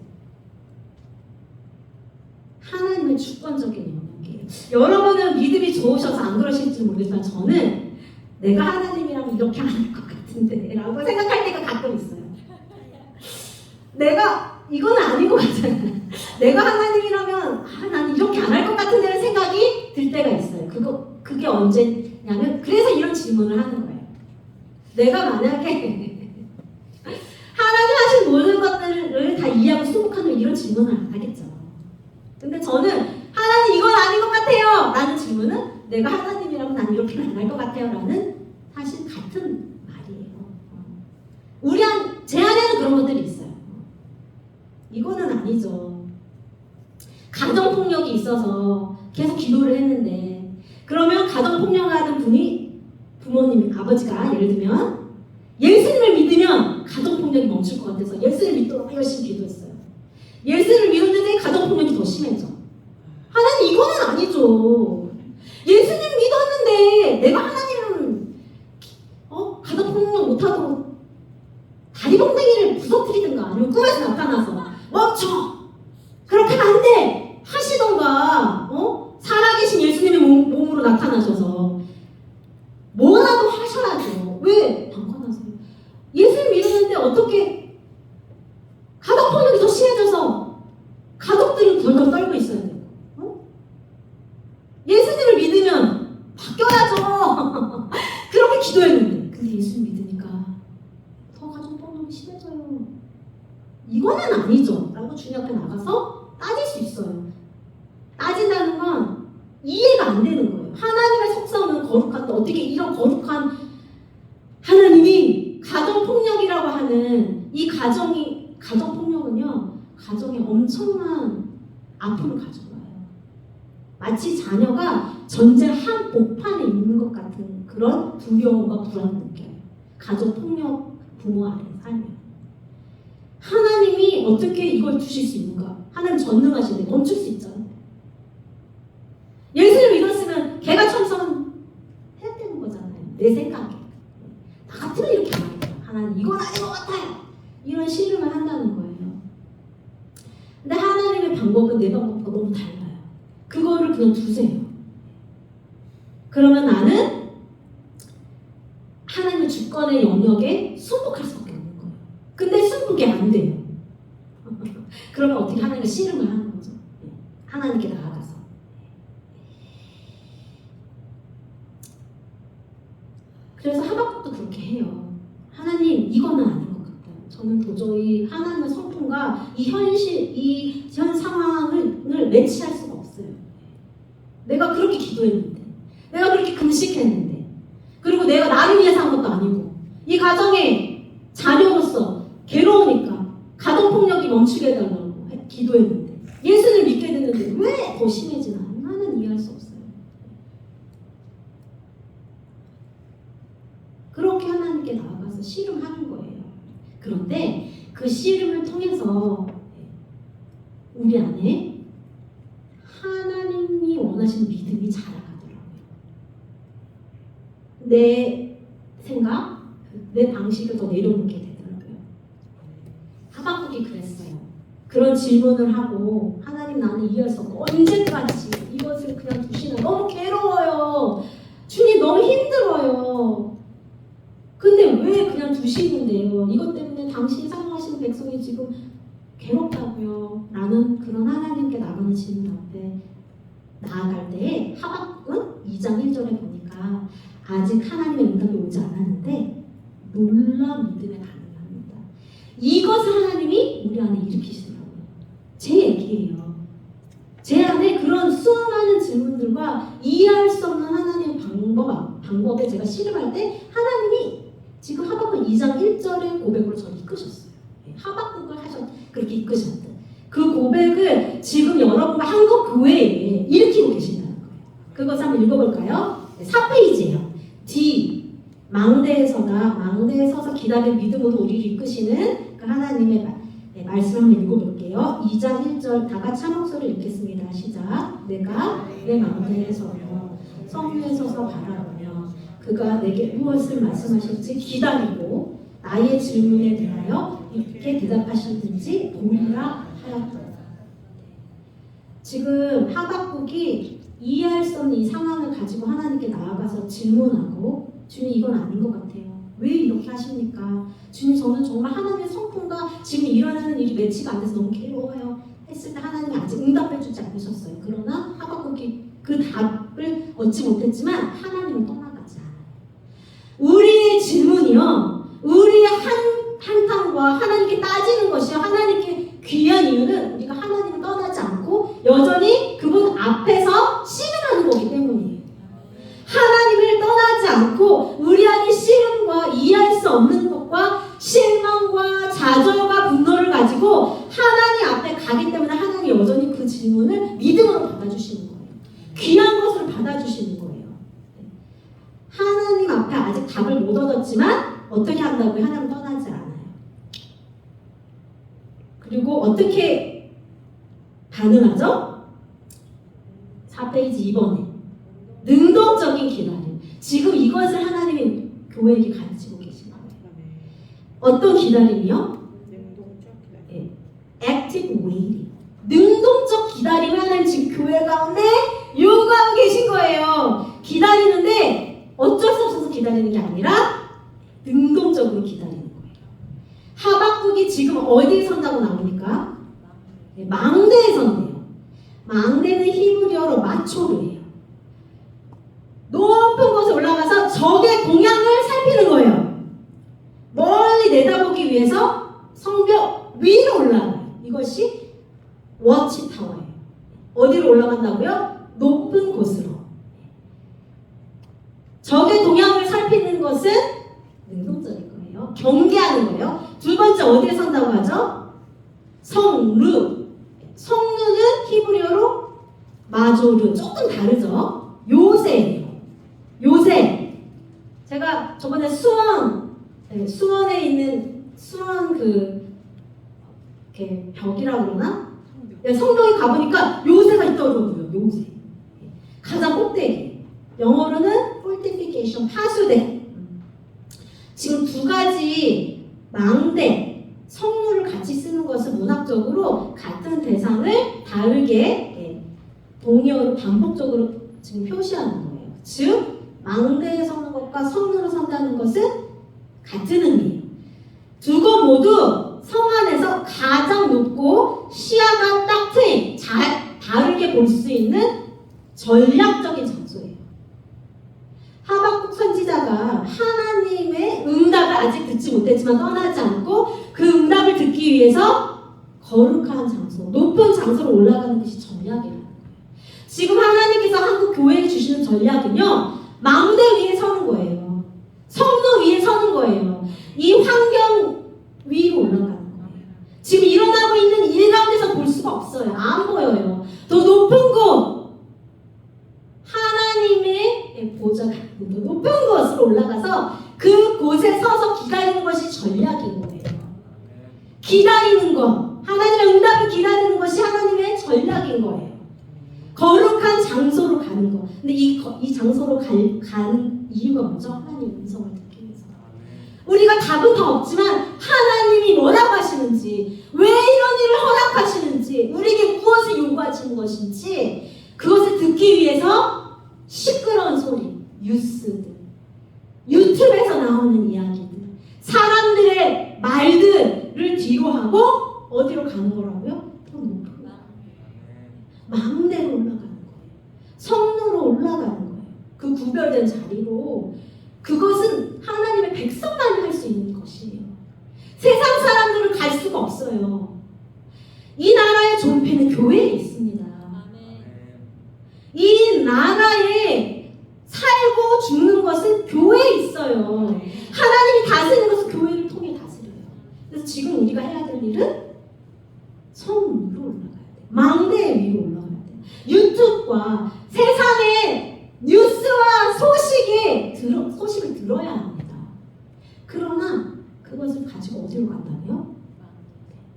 하나님의 주권적인 영역이에요. 여러분은 믿음이 좋으셔서 안 그러실지 모르겠지만 저는 내가 하나님이라면 이렇게 안 할 것 같은데 라고 생각할 때가 가끔 있어요. 내가 이건 아닌 것 같잖아요. 내가 하나님이라면 나는 이렇게 안 할 것 같은데 생각이 들 때가 있어요. 그게 언제냐면, 그래서 이런 질문을 하는 거예요. 내가 만약에 하나님 하신 모든 것들을 다 이해하고 수복하면 이런 질문을 안 하겠죠. 근데 저는 하나님, 이건 아닌 것 같아요 라는 질문은 내가 하나님이라면 난 이렇게는 안 할 것 같아요 라는 사실 같은 말이에요. 제 안에는 그런 것들이 있어요. 이거는 아니죠. 가정폭력이 있어서 계속 기도를 했는데, 그러면 가정폭력하는 분이 부모님, 아버지가 예를 들면 예수님을 믿으면 가정폭력이 멈출 것 같아서 예수님을 믿도록 열심히 기도했어요. 예수님을 믿었는데 가정폭력이 더 심해져. 하나님, 이거는 아니죠. 예수님 믿었는데 내가 하나님은 가정폭력 못하도록 다리봉댕이를 부서뜨리든가 아니면 꿈에서 나타나서 멈춰! 그렇게 하면 안 돼! 하시던가, 살아계신 예수님의 몸으로 나타나셔서 뭐라도 하셔야죠. 왜 방관하세요? 예수님 믿었는데 어떻게 가정폭력이 더 심해져서 가족들은 덜덜 떨고 있어야 돼요. 예수님을 믿으면 바뀌어야죠. 그렇게 기도했는데, 근데 예수님 믿으니까 더 가정폭력이 심해져요. 이거는 아니죠 라고 주님 앞에 나가서 따질 수 있어요. 따진다는 건 이해가 안 되는 어떻게 이런 거룩한 하나님이 가정폭력이라고 하는 이 가정폭력은요, 가정에 엄청난 아픔을 가져와요. 마치 자녀가 전쟁 한복판에 있는 것 같은 그런 두려움과 불안을 느껴요. 가정폭력 부모 아래 살면. 하나님이 어떻게 이걸 두실 수 있는가? 하나님 전능하신데 멈출 수 있잖아요. 예수를 믿었으면 개가 천선 해야 되는 거잖아요. 내 생각에. 나 같으면 이렇게 말해요. 하나님 이건 아닌 것 같아요. 이런 씨름을 한다는 거예요. 근데 하나님의 방법은 내 방법과 너무 달라요. 그거를 그냥 두세요. 그러면 나는 하나님의 주권의 영역에 순복할 수밖에 없는 거예요. 근데 순복이 안 돼요. 그러면 어떻게 하나님과 씨름을 하는 거죠? 하나님께 나아가서. 그래서 하박국도 그렇게 해요. 하나님 이거는 아닌 것 같아요. 저는 도저히 하나님의 성품과 이 현실, 이 현 상황을 매치할 수가 없어요. 내가 그렇게 기도했는데, 내가 그렇게 금식했는데, 그리고 내가 나를 위해서 한 것도 아니고, 이 가정의 자녀로서 괴로우니까 가정폭력이 멈추게 해달라고 기도했는데, 예수를 믿게 됐는데 왜 더 심해지나? 나는 이해할 수 없어요. 그렇게 하나님께 나아가서 씨름하는 거예요. 그런데 그 씨름을 통해서 우리 안에 하나님이 원하시는 믿음이 자라가더라고요. 내 생각, 내 방식을 더 내려놓게 되더라고요. 하박국이 그랬어요. 그런 질문을 하고 하나님 나는 이해할 수 없고 언제까지 이것을 그냥 두시나 너무 괴로워요. 주님 너무 힘들어요. 근데 왜 그냥 두시는데요? 이것 때문에 당신이 사랑하시는 백성이 지금 괴롭다고요. 라는 그런 하나님께 나가는 질문 앞에 나아갈 때 하박국은 2장 1절에 보니까 아직 하나님의 응답이 오지 않았는데 놀라운 믿음에 반응합니다. 이것을 하나님이 우리 안에 일으키시더라고요. 제 얘기예요. 제 안에 그런 수많은 질문들과 이해할 수 없는 하나님의 방법에 제가 씨름할 때 하나님이 지금 하박국 2장 1절의 고백으로 저를 이끄셨어요. 하박국을 그렇게 이끄셨던 그 고백을 지금 여러분과 한국 교회에 일으키고 계신다는 거예요. 그것을 한번 읽어볼까요? 4페이지예요. D. 망대에 서서 기다린 믿음으로 우리를 이끄시는 그 하나님의 말씀을 한번 읽어볼게요. 2장 1절 다 같이 한 목소리를 읽겠습니다. 시작. 내가 내 망대에 서서 성유에 서서 바라보며 그가 내게 무엇을 말씀하실지 기다리고 나의 질문에 대하여 이렇게 대답하시든지 보리라 하였더라. 지금 하박국이 이해할 수 없는 이 상황을 가지고 하나님께 나아가서 질문하고 주님 이건 아닌 것 같아요. 왜 이렇게 하십니까? 주님 저는 정말 하나님의 성품과 지금 일어나는 일이 매치가 안 돼서 너무 괴로워요. 했을 때 하나님이 아직 응답해 주지 않으셨어요. 그러나 하박국이 그 답을 얻지 못했지만 하나님은 떠나가지 않아요. 우리의 질문이요. 우리의 한탄과 하나님께 따지는 것이요. 하나님께 귀한 이유는 우리가 하나님을 떠나지 않고 여전히 그분 앞에서 씨름하는 거기 때문이에요. 하나님을 떠나지 않고 우리 안에 씨름과 이해할 수 없는 것과 실망과 좌절과 분노를 가지고 하나님 앞에 가기 때문에 하나님이 여전히 그 질문을 믿음으로 받아주시는 거예요. 귀한 것으로 받아주시는 거예요. 하나님 앞에 아직 답을 못 얻었지만 어떻게 한다고요? 하나님 떠나지 않아요. 그리고 어떻게 반응하죠? 4페이지 2번에 능동적인 기다림. 지금 이것을 하나님이 교회에게 가르치고 계신 거예요. 어떤 기다림이요? 네. Active waiting. 능동적 기다림을 하나님 지금 교회 가운데 요구하고 계신 거예요. 기다리는데 어쩔 수 없어서 기다리는 게 아니라 능동적으로 기다리는 거예요. 하박국이 지금 어디에 선다고 나오니까? 네, 망대에 선대요. 망대는 히브리어로 마초르예요. 높은 곳에 올라가서 적의 공향을 살피는 거예요. 멀리 내다보기 위해서 성벽 위로 올라가요. 이것이 워치타워예요. 어디로 올라간다고요? 높은 곳으로. 적의 경계하는 거예요. 두 번째 어디에 선다고 하죠? 성루. 성루는 히브리어로 마조르. 조금 다르죠? 요새예요. 요새. 제가 저번에 수원에 있는 수원 이렇게 벽이라고 그러나? 성벽에 가보니까 요새가 있더라고요. 요새. 가장 꼭대기. 영어로는 fortification, 파수대. 지금 두 가지 망대, 성루를 같이 쓰는 것은 문학적으로 같은 대상을 다르게 동의어로 반복적으로 지금 표시하는 거예요. 즉 망대에 서는 것과 성루로 선다는 것은 같은 의미예요. 두 곳 모두 성 안에서 가장 높고 시야가 딱 트인, 다르게 볼 수 있는 전략적인 장소예요. 하박국 선지자가 하나님의 응답을 아직 듣지 못했지만 떠나지 않고 그 응답을 듣기 위해서 거룩한 장소, 높은 장소로 올라가는 것이 전략이라는 거예요. 지금 하나님께서 한국 교회에 주시는 전략은요, 망대 위에 서는 거예요. 성도 위에 서는 거예요. 이 환경 위로 올라가는 거예요. 지금 일어나고 있는 일 가운데서 볼 수가 없어요. 안 보여요. 더 높은 곳, 하나님의 보좌가 있는 높은 곳으로 올라가서 그 곳에 서서 기다리는 것이 전략인 거예요. 기다리는 것, 하나님의 응답을 기다리는 것이 하나님의 전략인 거예요. 거룩한 장소로 가는 거. 근데 이 장소로 가는 이유가 뭐죠? 하나님의 음성을 듣기 위해서. 우리가 답은 다 없지만 하나님이 뭐라고 하시는지, 왜 이런 일을 허락하시는지, 우리에게 무엇을 요구하시는 것인지 그것을 듣기 위해서 시끄러운 소리, 뉴스들, 유튜브에서 나오는 이야기들, 사람들의 말들을 뒤로 하고 어디로 가는 거라고요? 더 높은 망대로 올라가는 거예요. 성루로 올라가는 거예요. 그 구별된 자리로. 그것은 하나님의 백성만이 할 수 있는 것이에요. 세상 사람들은 갈 수가 없어요. 이 나라의 존폐는 교회에 있습니다. 이 나라에 살고 죽는 것은 교회에 있어요. 하나님이 다스리는 것은 교회를 통해 다스려요. 그래서 지금 우리가 해야 될 일은 성 위로 올라가야 돼요. 망대 위로 올라가야 돼요. 유튜브와 세상의 뉴스와 소식을 들어야 합니다. 그러나 그것을 가지고 어디로 간다고요?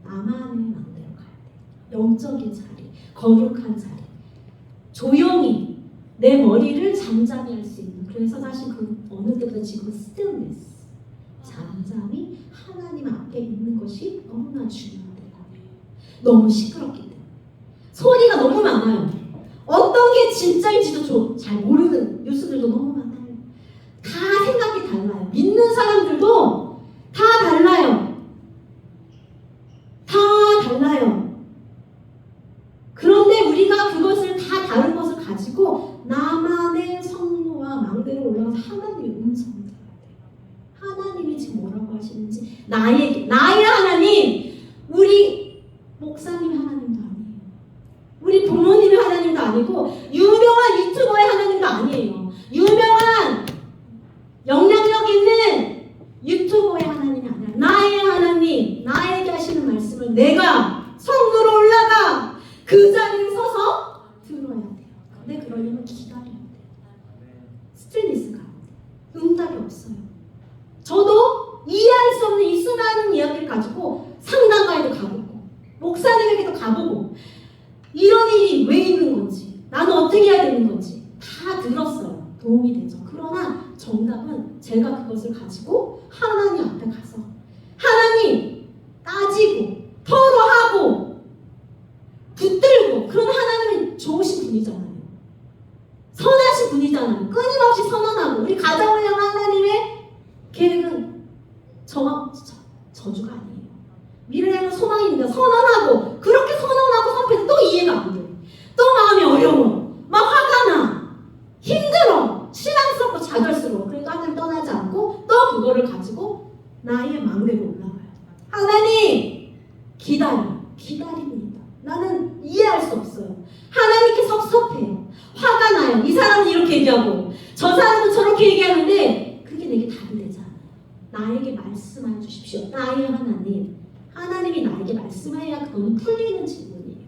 나만의 망대로 가야 돼요. 영적인 자리, 거룩한 자리. 조용히 내 머리를 잠잠히 할 수 있는. 그래서 사실 그 어느 때보다 지금은 stillness, 잠잠히 하나님 앞에 있는 것이 너무나 중요하대요. 너무 시끄럽기 때문에 소리가 너무 많아요. 어떤 게 진짜인지도 잘 모르는 뉴스들도 너무 많아요. 다 생각이 달라요. 믿는 사람들도 다 달라요. 다 달라요. 그런데 우리가 그것을 다 다른 것을 가지고 나만의 성루와 망대로 올라가서 하나님의 음성을 들어야 돼요. 하나님이 지금 뭐라고 하시는지, 나의 하나님, 우리 목사님 하나님도 아니에요. 우리 부모님의 하나님도 아니고 유명한 유튜버의 하나님도 아니에요. 유명한 영향력 있는 유튜버의 하나님이 아니라 나의 하나님, 나에게 하시는 말씀을 내가 성루로 올라가 그 자리에 서서 들어야 돼요. 근데 그러려면 기다려야 돼요. 스트레스가 응답이 없어요. 저도 이해할 수 없는 이 수많은 이야기를 가지고 상담가에도 가보고 목사님에게도 가보고 이런 일이 왜 있는 건지, 나는 어떻게 해야 되는 건지 다 들었어요. 도움이 되죠. 그러나 정답은 제가 그것을 가지고 하나님 앞에 가서 하나님 따지고 토로하고 붙들고. 그런 하나님은 좋으신 분이잖아요. 선하신 분이잖아요. 끊임없이 선언하고. 우리 가정을 향한 하나님의 계획은 저주가 아니에요. 미래를 향한 소망입니다. 선언하고. 그렇게 선언하고 선포해도 또 이해가 안 돼. 또 마음이 어려워. 막 화가 나. 힘들어. 실망스럽고 좌절스러워. 그래도 하나님 떠나지 않고 또 그거를 가지고 나의 망대로 올라가요. 하나님 기다립니다. 나는 이해할 수 없어요. 하나님께 섭섭해요. 화가 나요. 이 사람은 이렇게 얘기하고 저 사람은 저렇게 얘기하는데 그게 내게 답이 되지 않아요. 나에게 말씀해 주십시오. 나의 하나님. 하나님이 나에게 말씀해야 그건 풀리는 질문이에요.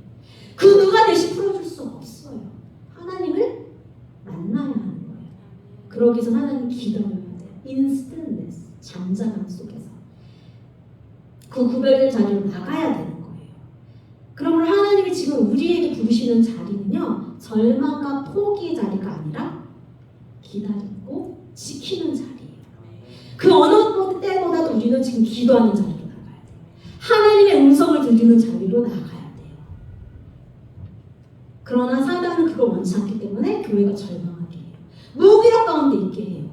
그 누가 대신 풀어줄 수 없어요. 하나님을 만나야 하는 거예요. 그러기 위해서 하나님 기다려야 돼요. 인스턴네스, 잠잠함 속에서 그 구별된 자리로 나가야 되는 거예요. 그러면 하나님이 지금 우리에게 부르시는 자리는요, 절망과 포기의 자리가 아니라 기다리고 지키는 자리예요. 그 어느 때보다도 우리는 지금 기도하는 자리로 나가야 돼요. 하나님의 음성을 들리는 자리로 나가야 돼요. 그러나 사단은 그걸 원치 않기 때문에 교회가 절망하게 해요. 무기력 가운데 있게 해요.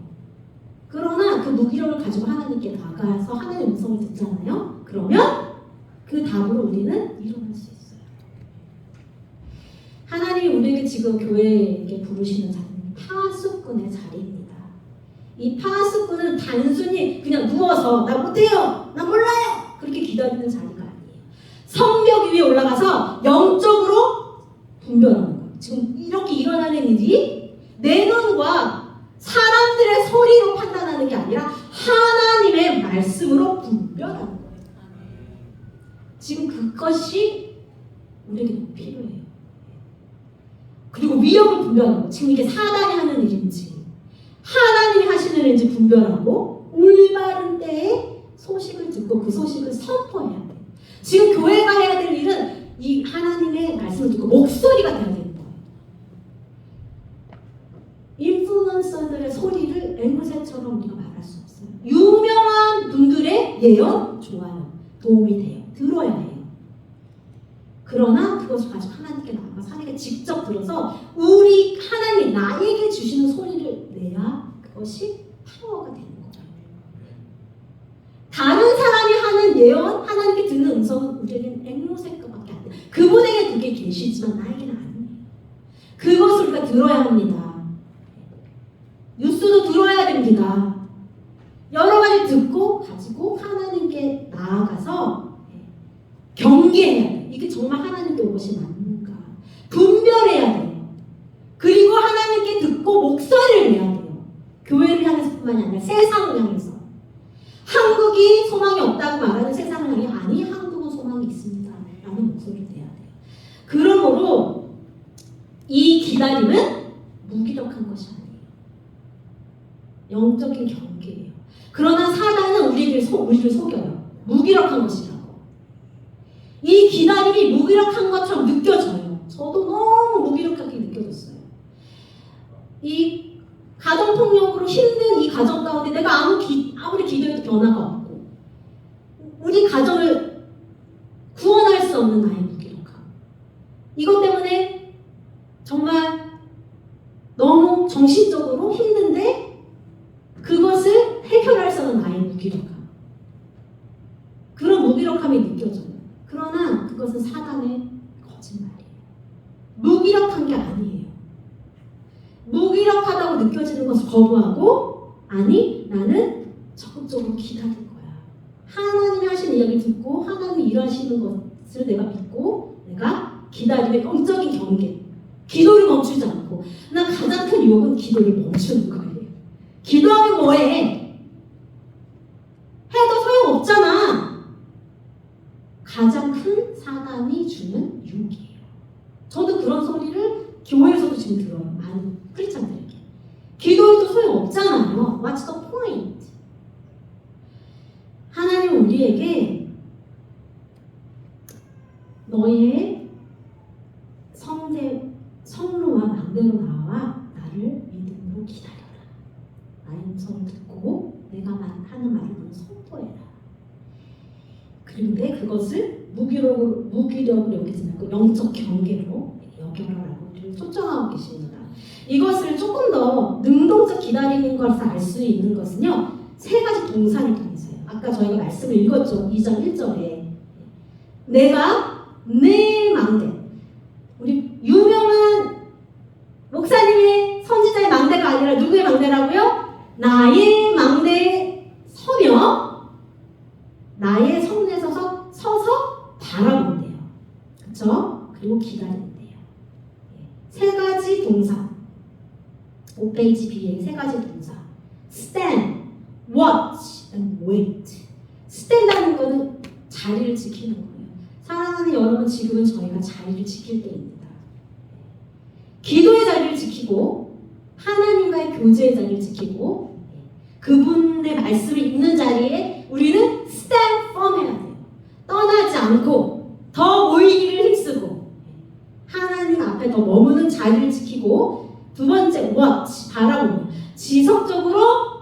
그러나 그 무기력을 가지고 하나님께 나가서 하나님의 음성을 듣잖아요. 그러면 그 답으로 우리는 일어날 수 있어요. 하나님이 우리에게 지금 교회에게 부르시는 자리는 파수꾼의 자리입니다. 이 파수꾼은 단순히 그냥 누워서 나 못해요, 나 몰라요 그렇게 기다리는 자리가 아니에요. 성벽 위에 올라가서 영적으로 분별하는 거예요. 지금 이렇게 일어나는 일이 내 눈과 사람들의 소리로 판단하는 게 아니라 하나님의 말씀으로 분별하는 거예요. 지금 그것이 우리에게 너무 필요해요. 그리고 위협을 분별하는 거예요. 지금 이게 사단이 하는 일인지 하나님이 하시는 일인지 분별하고 올바른 때에 소식을 듣고 그 소식을 선포해야 돼요. 지금 교회가 해야 될 일은 이 하나님의 말씀을 듣고 목소리가 돼야 되는 거예요. 인플루언서들의 소리를 앵무새처럼 우리가 말할 수 없어요. 유명한 분들의 예언 좋아요. 도움이 돼요. 들어야 해요. 그러나 그것을 가지고 하나님께 나아가서 하나님께 직접 들어서 우리 하나님이 나에게 주시는 소리를 내야 그것이 파워가 되는 거예요. 다른 사람이 하는 예언, 하나님께 듣는 음성은 우리에게는 앵무새과밖에 안 돼요. 그분에게 그게 계시지만 나에게는 아니에요. 그것을 우리가 들어야 합니다. 뉴스도 들어야 됩니다. 여러 가지 듣고 가지고 하나님께 나아가서 경계해야 돼요. 이게 정말 하나님께 온 것이 맞는가 분별해야 돼요. 그리고 하나님께 듣고 목소리를 내야 돼요. 교회를 향해서뿐만이 아니라 세상을 향해서. 한국이 소망이 없다고 말하는 세상을 향해 아니 한국은 소망이 있습니다 라는 목소리를 내야 돼요. 그러므로 이 기다림은 무기력한 것이 아니에요. 영적인 경계예요. 그러나 사단은 우리를 속여요. 무기력한 것이라고. 이 기다림이 무기력한 것처럼 느껴져요. 저도 너무 무기력하게 느껴졌어요. 이 가정폭력으로 힘든 이 가정 가운데 내가 아무리 기도해도 변화가 없고 우리 가정을 구원할 수 없는 나의 무기력함. 이것 때문에 정말 너무 정신적으로 힘든데 그것을 해결할 수 없는 나의 무기력함. 그런 무기력함이 느껴져요. 그러나 그것은 사단의 거짓말이에요. 무기력한 게 아니에요. 무기력하다고 느껴지는 것을 거부하고 아니 나는 적극적으로 기다릴 거야. 하나님이 하시는 이야기를 듣고 하나님이 일하시는 것을 내가 믿고 내가 기다림의 영적인 경계. 기도를 멈추지 않고 난 가장 큰 유혹은 기도를 멈추는 거예요. 기도하면 뭐해? 해도 소용없잖아. 가장 큰 사단이 주는 유혹이에요. 저도 그런 소리를 교회에서도 지금 들어요. 많은 크리스찬들에게. 기도해도 소용없잖아요. What's the point? 하나님은 우리에게 너의 성로와 망대로 나와 나를 믿음으로 기다려라. 나의 음성을 듣고 내가 하는 말을 너는 선포해라. 그런데 그것을 무기력으로 여기지 말고 영적 경계로 여겨라라고 우리를 초청하고 계십니다. 이것을 조금 더 능동적 기다리는 것을 알 수 있는 것은요. 세 가지 동사를 통해서요. 아까 저희가 말씀을 읽었죠. 2장 1절에 내가 내 망대 우리 유명한 목사님의 선지자의 망대가 아니라 누구의 망대라고요? 나의 망대에 서며 나의 성내에 서서 바라본대요. 그렇죠? 그리고 기다린대요. 세 가지 동사 5페이지 B에 세 가지 동사 stand, watch, wait. 스탠다는 거는 자리를 지키는 거예요. 사랑하는 여러분, 지금은 저희가 자리를 지킬 때입니다. 기도의 자리를 지키고 하나님과의 교제의 자리를 지키고 그분의 말씀을 읽는 자리에 우리는 stand firm 해야 돼요. 떠나지 않고 더 모이기를 힘쓰고 하나님 앞에 더 머무는 자리를 지키고 두 번째 watch, 바라보며 지속적으로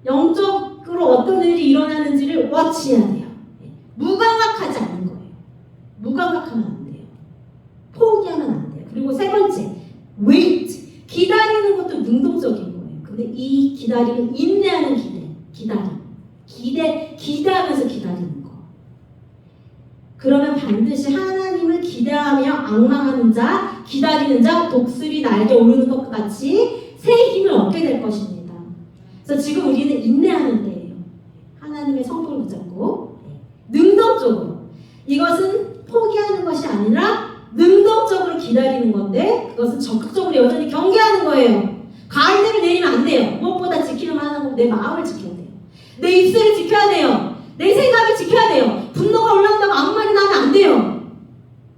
영적으로 어떤 일이 일어나는지를 watch해야 돼요. 무감각하지 않는 거예요. 무감각하면 안 돼요. 포기하면 안 돼요. 그리고 세 번째 wait, 기다리는 것도 능동적인 거예요. 근데 이 기다림은 인내하는 기대하면서 기다리는 거. 그러면 반드시 하나님을 기대하며 앙망하는 자, 기다리는 자, 독수리 날개 오르는 것과 같이 새 힘을 얻게 될 것입니다. 그래서 지금 우리는 인내하는 때예요. 하나님의 성품을 붙잡고 능동적으로, 이것은 포기하는 것이 아니라 능동적으로 기다리는 건데 그것은 적극적으로 여전히 경계하는 거예요. 가이드를 내리면 안 돼요. 무엇보다 지키는 하나는 내 마음을 지켜야 돼요. 내 입술을 지켜야 돼요. 내 생각을 지켜야 돼요. 분노가 올라온다고 아무 말이나 하면 안 돼요.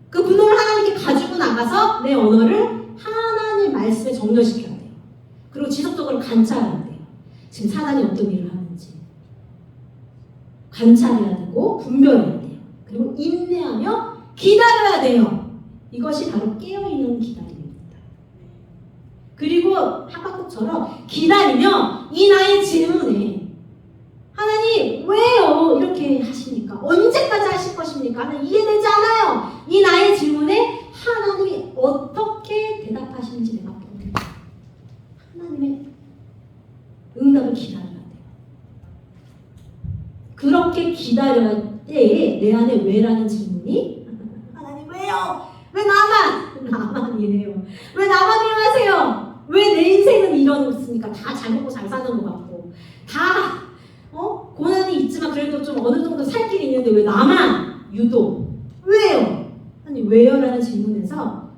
그 분노를 하나님께 가지고 나가서 내 언어를 하나님의 말씀에 정렬시켜야 돼요. 그리고 지속적으로 관찰해야 돼요. 지금 사단이 어떤 일을 하는지 관찰해야 되고 분별해야 돼요. 그리고 인내하며 기다려야 돼요. 이것이 바로 깨어있는 기다림입니다. 그리고 하박국처럼 기다리며 이 나의 질문에 하나님 왜요? 이렇게 하십니까? 언제까지 하실 것입니까? 하나님 이해되지 않아요. 이 나의 질문에 하나님이 어떻게 대답하시는지 내가 보고 하나님의 응답을 기다려야 돼요. 그렇게 기다려야 때에 내 안에 왜라는 질문이 하나님 왜요? 왜 나만이래요. 왜 나만 일하세요? 왜 내 인생은 이렇습니까? 다 잘 먹고 잘 사는 것 같고 다 고난이 있지만 그래도 좀 어느 정도 살 길이 있는데 왜 나만 유독 왜요? 하나님 왜요? 라는 질문에서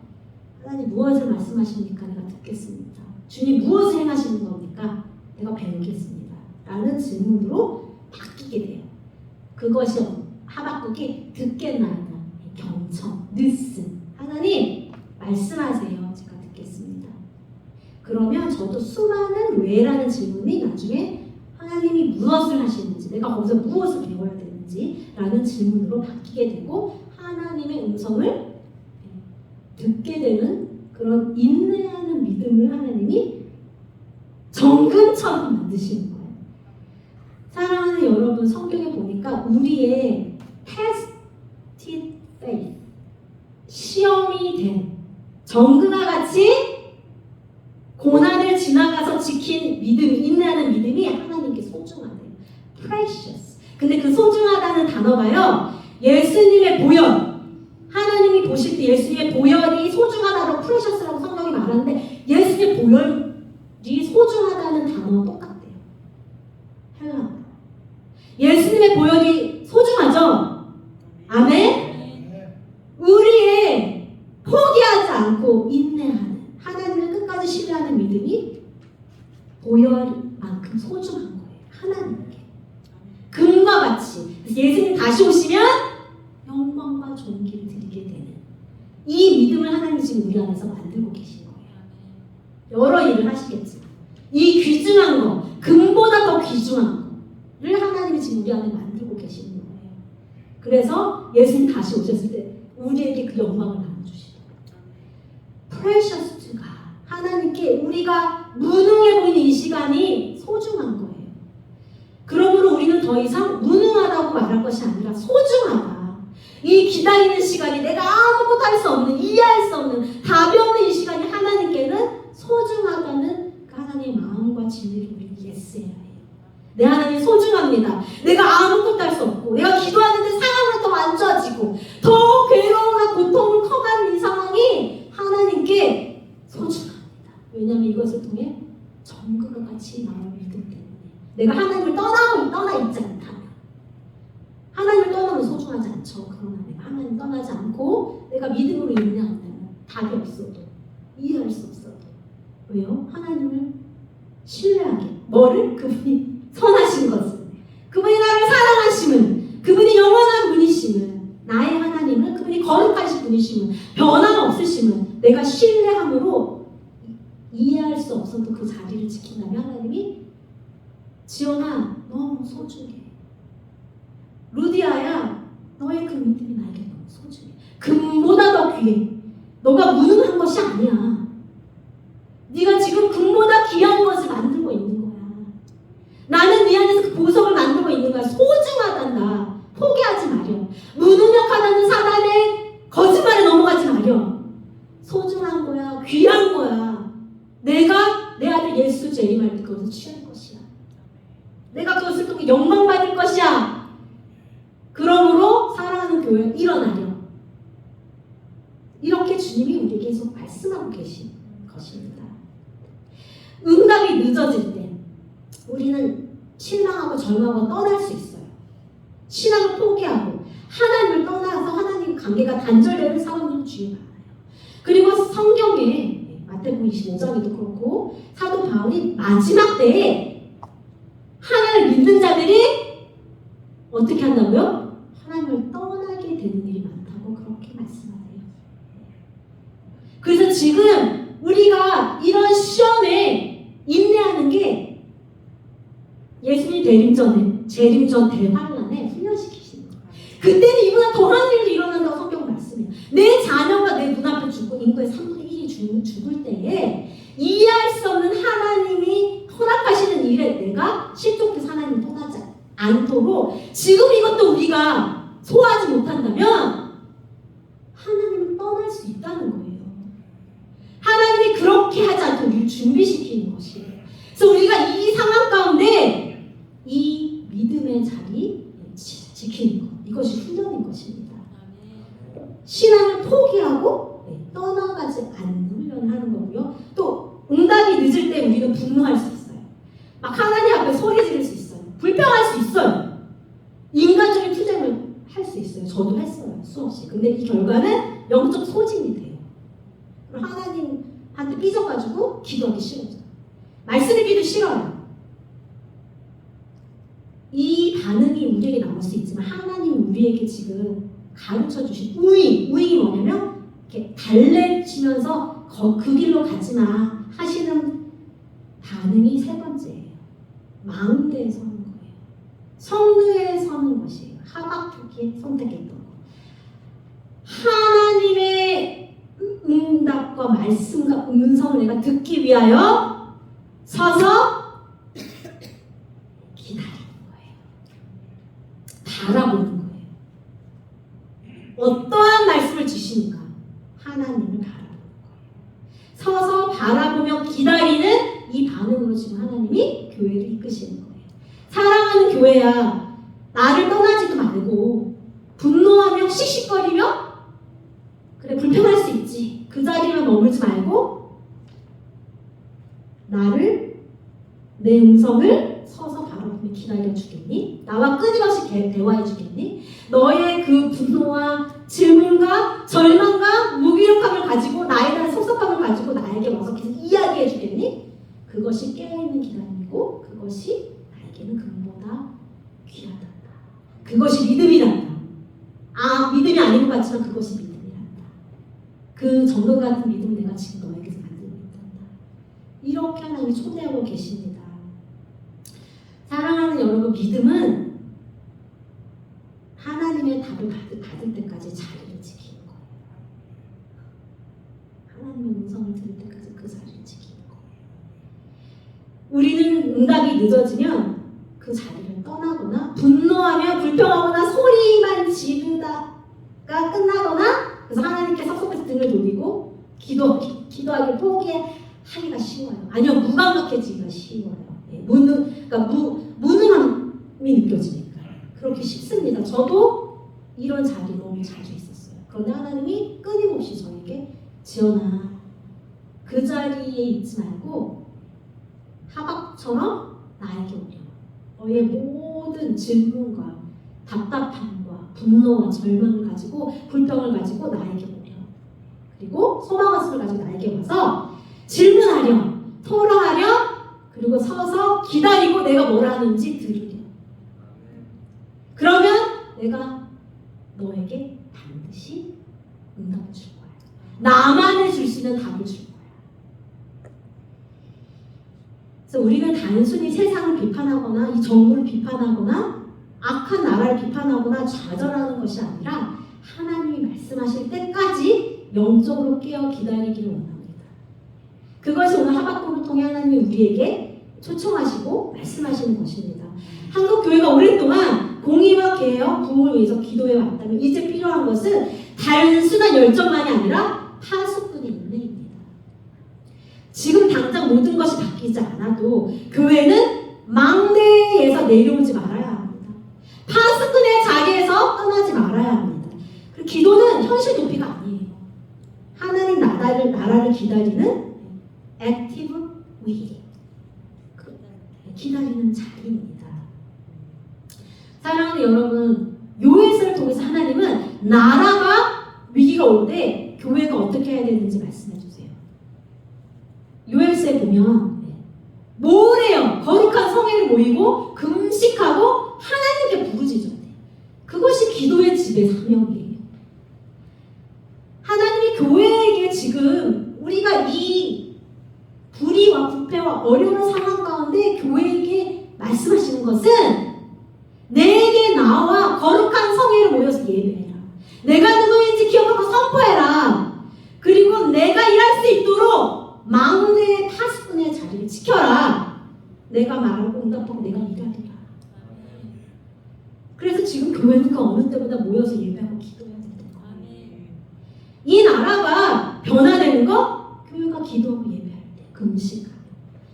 하나님 무엇을 말씀하십니까? 내가 듣겠습니다. 주님 무엇을 행하시는 겁니까? 내가 배우겠습니다. 라는 질문으로 바뀌게 돼요. 그것이 하박국이 듣겠나이다. 경청, listen. 하나님 말씀하세요. 제가 듣겠습니다. 그러면 저도 수많은 왜라는 질문이 나중에 하나님이 무엇을 하시는지, 내가 거기서 무엇을 배워야 되는지 라는 질문으로 바뀌게 되고 하나님의 음성을 듣게 되는 그런 인내하는 믿음을 하나님이 정금처럼 만드시는 거예요. 사랑하는 여러분, 성경에 보니까 우리의 tested faith, 시험이 된 정금과 같이 고난을 지나가서 지킨 믿음이, 인내하는 믿음이 하나님께 소중하대요. precious. 근데 그 소중하다는 단어가요, 예수님의 보혈, 하나님이 보실 때 예수님의 보혈이 소중하다고 precious라고 성경이 말하는데 예수님의 보혈이 소중하다는 단어와 똑같대요. 헬라. 예수님의 보혈이 소중하죠? 아멘? 우리의 포기하지 않고 인내하는, 하나님을 끝까지 신뢰하는 믿음이 보혈만큼 소중한 거예요. 하나님께. 금과 같이. 예수님 다시 오시면 영광과 존귀를 드리게 되는 이 믿음을 하나님이 지금 우리 안에서 만들고 계신 거예요. 여러 일을 하시겠지만 이 귀중한 거, 금보다 더 귀중한 거를 하나님이 지금 우리 안에 만들고 계시는 거예요. 그래서 예수님 다시 오셨을 때 우리에게 그 영광을 나눠주시더라고요. Precious to God. 하나님께 우리가 무능해 보이는 이 시간이 소중한 거예요. 그러므로 우리는 더 이상 무능하다고 말할 것이 아니라 소중하다. 이 기다리는 시간이 내가 아무것도 할 수 없는, 이해할 수 없는, 답이 없는 이 시간이 하나님께는 소중하다는 그 하나님의 마음과 진리를 우리는 예스해야 해요. 내 하나님 소중합니다. 내가 아무것도 할 수 없고 내가 기도하는데 상황은 더 안 좋아지고 더 괴로움과 고통을 커가는 이 상황이 하나님께 소중합니다. 왜냐하면 이것을 통해 정금과 같이 나를 믿기 때문에 내가 하나님을 떠나 있지 않다면, 하나님을 떠나면 소중하지 않죠. 그러나 내가 하나님 떠나지 않고 내가 믿음으로 인내한다면 답이 없어도, 이해할 수 없어도, 왜요? 하나님을 신뢰하게, 뭐를? 그분이 선하신 것을 분이심은, 변함없으심은 내가 신뢰함으로 이해할 수 없어도 그 자리를 지킨다면 하나님이 지연아 너무 소중해. 루디아야 너의 그 믿음이 나에게 너무 소중해. 금보다 더 귀해. 너가 무능한 것이 아니야. 네가 지금 금보다 귀한 것을 만들고 있는 거야. 나는 네 안에서 그 보석을 만들고 있는 거야. 소중하단다. 포기하지 마렴. 무능력하다는 사단의 거짓말에 넘어가지 마렴. 소중한 거야. 귀한 거야. 내가 내 아들 예수 재림할 때 그것을 취할 것이야. 내가 그것을 통해 영광 받을 것이야. 그러므로 사랑하는 교회 일어나렴. 이렇게 주님이 우리에게 계속 말씀하고 계신 것입니다. 응답이 늦어질 때 우리는 실망하고 절망하고 떠날 수 있어요. 신앙을 포기하고 하나님을 떠나서 하나님 관계가 단절되는 상황들을 주의 많아요. 그리고 성경에 마태복음 25장에도 그렇고 사도 바울이 마지막 때에 하나님을 믿는 자들이 어떻게 한다고요? 하나님을 떠나게 되는 일이 많다고 그렇게 말씀하세요. 그래서 지금 우리가 이런 시험에 인내하는 게 예수님 재림전 대환란에 훈련시키시는 거예요. 그때는 이보다 더한 일도 일어난다고 성경 말씀해요. 내 자녀가 내 눈앞에 죽고 인구의 3분의 1이 죽을 때에 이해할 수 없는 하나님이 허락하시는 일에 내가 실족해서 하나님을 떠나지 않도록 지금 이것도 우리가 소화하지 못한다면 하나님을 떠날 수 있다는 거예요. 하나님이 그렇게 하지 않도록 우리를 준비시키는 것이에요. 그래서 우리가 이 상황 가운데 이 믿음의 자리 지키는 것, 이것이 훈련인 것입니다. 신앙을 포기하고 떠나가지 않는 훈련을 하는 거고요. 또 응답이 늦을 때 우리는 분노할 수 있어요. 막 하나님 앞에 소리 지를 수 있어요. 불평할 수 있어요. 인간적인 투쟁을 할 수 있어요. 저도 했어요. 수없이. 근데 이 결과는 영적 소진이 돼요. 하나님한테 삐져가지고 기도하기 싫어져요. 말씀 읽기도 싫어요. 이 반응이 우리에게 나올 수 있지만 하나님이 우리에게 지금 가르쳐 주신 우잉이 뭐냐면 이렇게 달래치면서 그 길로 가지마 하시는 반응이 세 번째예요. 망대에 서는 거예요. 성루에 서는 것이에요. 하박국이 선택했던 거. 하나님의 응답과 말씀과 음성을 내가 듣기 위하여 서서 기다리는 거예요. 바라보는 거예요. 어떠한 말씀을 주시는가? 하나님을 바라보는 거예요. 서서 바라보며 기다리는 이 반응으로 지금 하나님이 교회를 이끄시는 거예요. 사랑하는 교회야, 나를 떠나지도 말고 분노하며 씩씩거리며 그래 불평할 수 있지. 그 자리에 머물지 말고 나를 내 음성을 서서 바라보며 기다려 주겠니? 나와 끊임없이 대화해 주겠니? 너의 그 분노와 질문과 절망과 무기력함을 가지고 나에 대한 섭섭함을 가지고 나에게 와서 계속 이야기해 주겠니? 그것이 깨어있는 기다림이고 그것이 나에게는 금보다 귀하단다. 그것이 믿음이란다. 믿음이 아닌 것 같지만 그것이 믿음이란다. 그 정도 같은 믿음을 내가 지금 너에게서 만들고 있단다. 이렇게 하나님이 초대하고 계십니다. 사랑하는 여러분, 믿음은 하나님의 답을 받을 때까지 자리를 지키는 거예요. 하나님의 음성을 들을 때까지 그 자리를 지키는 거예요. 우리는 응답이 늦어지면 그 자리를 떠나거나 분노하며 불평하거나 소리만 지르다가 끝나거나 그래서 하나님께 섭섭해서 등을 돌리고 기도하기를 포기하기가 쉬워요. 아니요, 무감각해지기가 쉬워요. 그러니까 무능함이 느껴지니까 그렇게 쉽습니다. 저도 이런 자리 너무 자주 있었어요. 그런데 하나님이 끊임없이 저에게 지연아, 그 자리에 있지 말고 하박처럼 나에게 오려. 너의 모든 질문과 답답함과 분노와 절망을 가지고 불평을 가지고 나에게 오려. 그리고 소망가슴을 가지고 나에게 와서 질문하렴, 토로하렴, 그리고 서서 기다리고 내가 뭘 하는지 들으렴. 그러면 내가 너에게 반드시 응답을 줄 거야. 나만을 줄 수 있는 답을 줄 거야. 그래서 우리는 단순히 세상을 비판하거나 이 정부를 비판하거나 악한 나라를 비판하거나 좌절하는 것이 아니라 하나님이 말씀하실 때까지 영적으로 깨어 기다리기를 원합니다. 그것이 오늘 하박국을 통해 하나님이 우리에게 초청하시고 말씀하시는 것입니다. 한국 교회가 오랫동안 공의와 개혁, 부흥을 위해서 기도해 왔다면 이제 필요한 것은 단순한 열정만이 아니라 파수꾼의 인내입니다. 지금 당장 모든 것이 바뀌지 않아도 교회는 망대에서 내려오지 말아야 합니다. 파수꾼의 자리에서 떠나지 말아야 합니다. 그리고 기도는 현실 도피가 아니에요. 하나님 나라를 기다리는 액티브 웨이팅, 기다리는 자리입니다. 사랑하는 여러분, 요엘서를 통해서 하나님은 나라가 위기가 올 때 교회가 어떻게 해야 되는지 말씀해 주세요. 요엘서에 보면 뭐래요? 거룩한 성회를 모이고 금식하고 하나님께 부르짖어야 돼. 그것이 기도의 집의 사명이에요. 하나님이 교회에게 지금 우리가 이 불의와 부패와 어려운 상황 가운데 교회에게 말씀하시는 것은 내게 나와 거룩한 성회를 모여서 예배해라. 내가 누구인지 기억하고 선포해라. 그리고 내가 일할 수 있도록 망대의 파수꾼의 자리를 지켜라. 내가 말하고 응답하고 내가 일하리라. 그래서 지금 교회는 그 어느 때보다 모여서 예배하고 기도해야 되는 거예요. 이 나라가 변화되는 거 교회가 기도하고 예배할 때,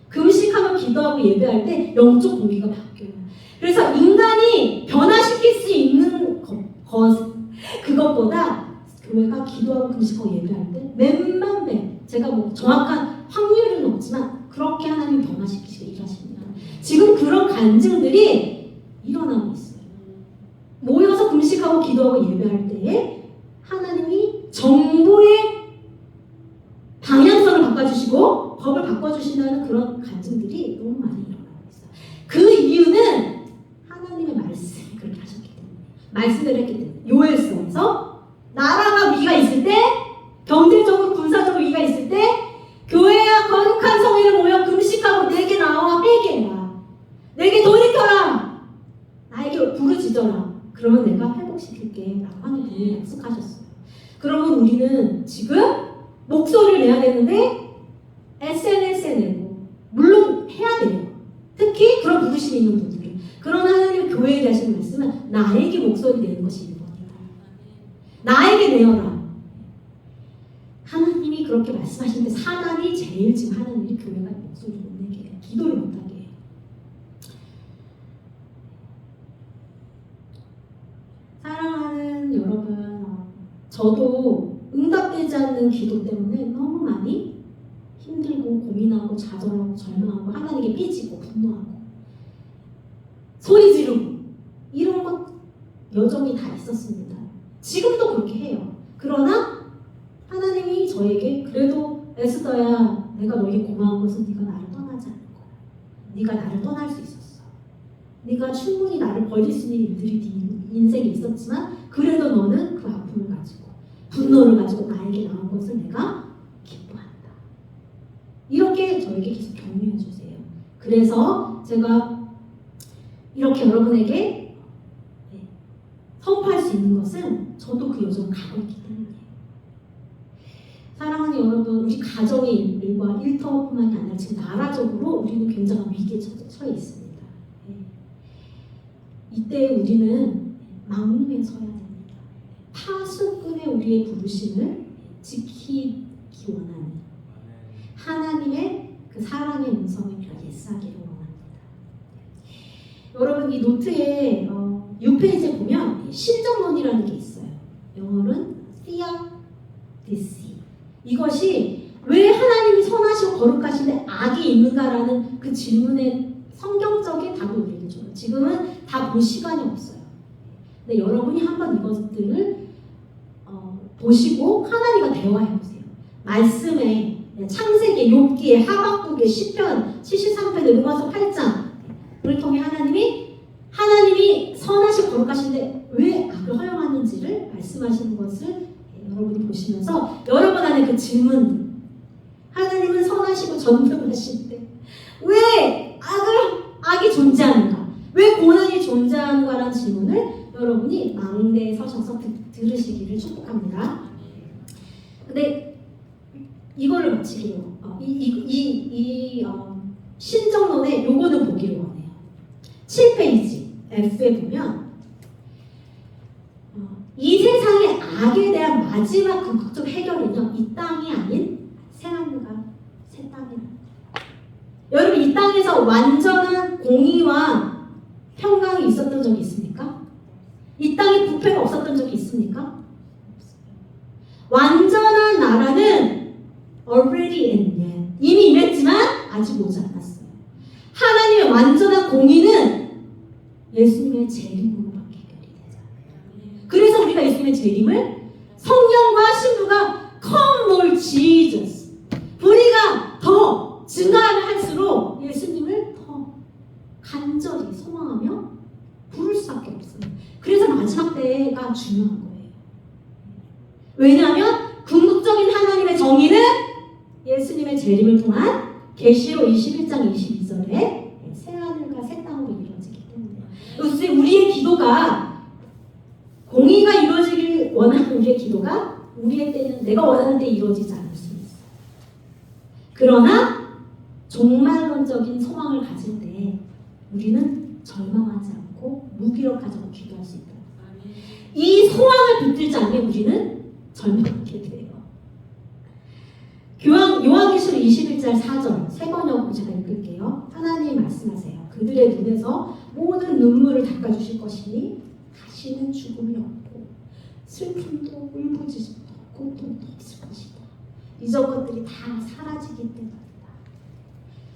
금식하며 기도하고 예배할 때 영적 공기가 바뀌어요. 그래서 인간이 변화시킬 수 있는 그것보다 교회가 기도하고 금식하고 예배할 때 몇만 배, 제가 뭐 정확한 확률은 없지만 그렇게 하나님 변화시키시고 일하십니다. 지금 그런 간증들이 일어나고 있어요. 모여서 금식하고 기도하고 예배할 때에 하나님이 정보의 방향성을 바꿔주시고 법을 바꿔주신다는 그런 간증들이 너무 많이 일어나고 있어요. 그 이유는 하나님의 말씀이 그렇게 하셨기 때문에, 말씀을 했기 때문에. 요엘서에서 나라가 위기가 있을 때, 경제적으로 군사적으로 위기가 있을 때 교회와 거룩한 성회를 모여 금식하고 내게 나와 회개해라. 내게 돌이켜라. 나에게 부르짖어라. 그러면 내가 회복시킬게 라고 하나님이 약속하셨어요. 그러면 우리는 지금 목소리를 내야 되는데 SNS에 내고, 물론 해야 돼요. 특히 그런 부르심이 있는 분들은. 그러나 하나님 교회에 하신 말씀은 나에게 목소리 내는 것이 1번이다. 나에게 내어라. 하나님이 그렇게 말씀하시는데 사단이 제일 지금 하는 일이 교회가 목소리를 못 내게 해요. 기도를 못하게 해요. 사랑하는 여러분, 저도 응답되지 않는 기도 때문에 너무 많이 힘들고 고민하고 좌절하고 절망하고 하나님께 삐지고 분노하고 소리 지르고 이런 것 여전히 다 있었습니다. 지금도 그렇게 해요. 그러나 하나님이 저에게 그래도 에스더야, 내가 너에게 고마운 것은 네가 나를 떠나지 않는 거야. 네가 나를 떠날 수 있었어. 네가 충분히 나를 버릴 수 있는 일들이 네 인생에 있었지만 그래도 너는 그 아픔을 가지고 분노를 가지고 나에게 나온 것을 내가 기뻐한다. 이렇게 저에게 계속 격려해 주세요. 그래서 제가 이렇게 여러분에게 선포할 수 있는 것은 저도 그 여정을 가고 있기 때문이에요. 사랑하는 여러분, 우리 가정의 일과 일터뿐만이 아니라 지금 나라적으로 우리는 굉장한 위기에 처해 있습니다. 이때 우리는 망림에 서야 됩니다. 파수꾼의 우리의 부르심을 지키기 원하는 하나님의 그 사랑의 음성에 우리가 예스하기를 원합니다. 여러분, 이 노트에 6페이지에 보면 신정론이라는 게 있어요. 영어로는 theodicy. 이것이 왜 하나님이 선하시고 거룩하신데 악이 있는가라는 그 질문에 성경적인 답을 우리에게 줘요. 지금은 다 볼 시간이 없어요. 근데 여러분이 한번 이것들을 보시고 하나님과 대화해보세요. 말씀에 창세기, 욥기에, 하박국에, 시편 73편, 로마서 8장을 통해 하나님이 선하시고 거룩하신데 왜 악을 허용하는지를 말씀하시는 것을 여러분이 보시면서 여러분 안에 그 질문들, 하나님은 선하시고 전능하신데 왜 악이 존재하는가? 왜 고난이 존재하는가라는 질문을 여러분이 망대에 서셔서 들으시기를 축복합니다. 근데 이거를 마치기로 신정론의 요거는 보기를 원해요. 7페이지 F에 보면 이 세상의 악에 대한 마지막 궁극적 해결은요, 이 땅이 아닌 새하늘과 새 땅이에요. 여러분, 이 땅에서 완전한 공의와 평강이 있었던 적이 있습니까? 이 땅에 부패가 없었던 적이 있습니까? 완전한 나라는 already in yet, 이미 임했지만 아직 오지 않았어요. 하나님의 완전한 공의는 예수님의 재림으로밖에 해결이 되잖아요. 그래서 우리가 예수님의 재림을 성령과 신부가 Come Lord Jesus, 우리가 더 증가하면 할수록 예수님을 더 간절히 소망하며 부를 수밖에 없어요. 그래서 마지막 때가 중요한 거예요. 왜냐하면 궁극적인 하나님의 정의는 예수님의 재림을 통한 계시록 21장 22절에 새하늘과 새 땅으로 이루어지기 때문에, 그래서 우리의 기도가, 공의가 이루어지길 원하는 우리의 기도가 우리의 때는 내가 원하는 때 이루어지지 않을 수 있어요. 그러나 종말론적인 소망을 가질 때 우리는 절망하지 않고 무기력하지 않고 기도할 수 있다. 이 소망을 붙들지 않으면 우리는 절망하게 돼요. 요한계시록 21장 4절 세 번역으로 제가 읽을게요. 하나님이 말씀하세요. 그들의 눈에서 모든 눈물을 닦아주실 것이니 다시는 죽음이 없고 슬픔도 울부짖음도 고통도 없을 것이다. 이전 것들이 다 사라지기 때문이다.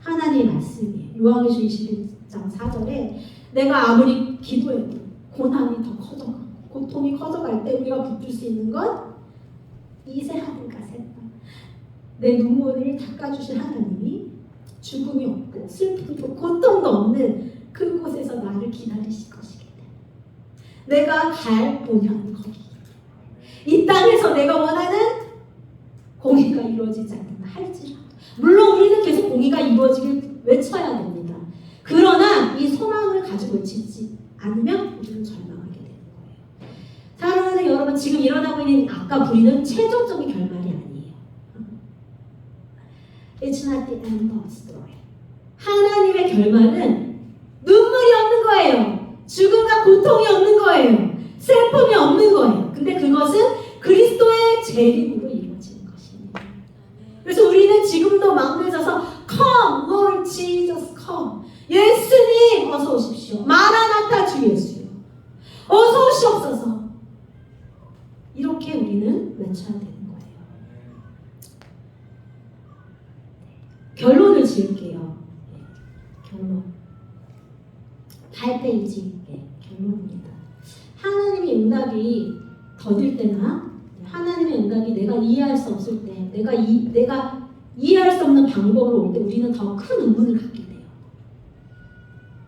하나님의 말씀이에요. 요한계시록 21장 4절에 내가 아무리 기도해도 고난이 더 커져가고 고통이 커져갈 때 우리가 붙들 수 있는 건 이 새하늘과 새 땅, 내 눈물을 닦아주신 하나님이 죽음이 없고 슬픔도 고통도 없는 그곳에서 나를 기다리실 것이기 때문에 내가 갈 본향은 거기. 이 땅에서 내가 원하는 공의가 이루어지지 않는다 할지라도, 물론 우리는 계속 공의가 이루어지길 외쳐야 됩니다. 그러나 이 소망을 가지고 외치지 않으면 우리는 절망하게 되는 거예요. 사랑하는 여러분, 지금 일어나고 있는 악과 불의는 최종적인 결말이 아니에요. It's not the end of the story. 하나님의 결말은 눈물이 없는 거예요. 죽음과 고통이 없는 거예요. 슬픔이 없는 거예요. 근데 그것은 그리스도의 재림으로 이루어지는 것입니다. 그래서 우리는 지금도 망대져서 Come, Lord Jesus, come. 예수님 어서 오십시오. 마라나타 주 예수요. 어서 오시옵소서. 이렇게 우리는 외쳐야 되는 거예요. 결론을 지을게요. 결론. 8페이지 결론입니다. 하나님의 응답이 더딜 때나 하나님의 응답이 내가 이해할 수 없을 때, 내가 이해할 수 없는 방법으로 올 때 우리는 더 큰 의문을 갖게 돼요.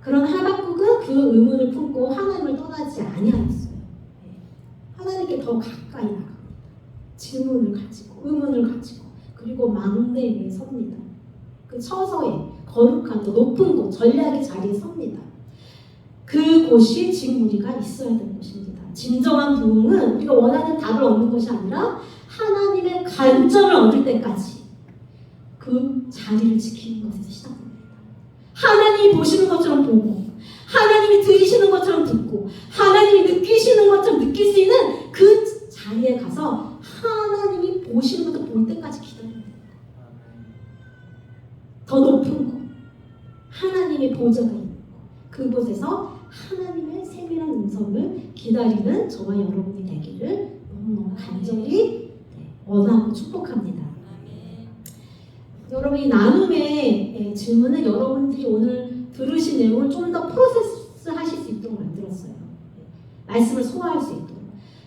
그런 하박국은 그 의문을 품고 하나님을 떠나지 아니하였어요. 하나님께 더 가까이 나갑니다. 질문을 가지고, 의문을 가지고, 그리고 망대 위에 섭니다. 그 처서에 거룩한 더 높은 곳, 전략의 자리에 섭니다. 그곳이 지금 우리가 있어야 되는 곳입니다. 진정한 부흥은 우리가 원하는 답을 얻는 것이 아니라 하나님의 관점을 얻을 때까지 그 자리를 지키는 것에서 시작됩니다. 하나님이 보시는 것처럼 보고, 하나님이 들으시는 것처럼 듣고, 하나님이 느끼시는 것처럼 느낄 수 있는 그 자리에 가서 하나님이 보시는 것을 볼 때까지 기다립니다. 더 높은 곳, 하나님의 보좌가 있는 곳, 그곳에서 하나님의 세밀한 음성을 기다리는 저와 여러분이 되기를 너무너무 간절히 원하고 축복합니다. 여러분, 이 나눔의 질문은 여러분들이 오늘 들으신 내용을 좀 더 프로세스 하실 수 있도록 만들었어요. 말씀을 소화할 수 있도록.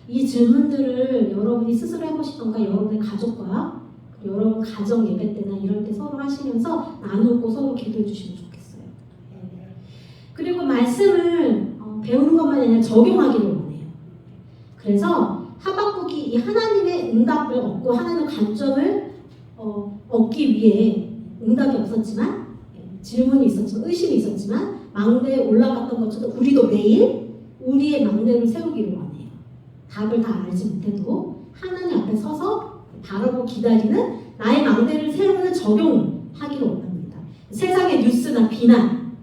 이 질문들을 여러분이 스스로 해보시던가 여러분의 가족과 여러분 가정 예배 때나 이럴 때 서로 하시면서 나누고 서로 기도해 주시면 좋겠어요. 그리고 말씀을 배우는 것만 아니라 적용하기를 원해요. 그래서 하박국이 이 하나님의 응답을 얻고 하나님의 관점을 얻기 위해 응답이 없었지만 질문이 있었지만 의심이 있었지만 망대에 올라갔던 것처럼 우리도 매일 우리의 망대를 세우기를 원해요. 답을 다 알지 못해도 하나님 앞에 서서 바라보고 기다리는 나의 망대를 세우는 적용하기를 원합니다. 세상의 뉴스나 비난,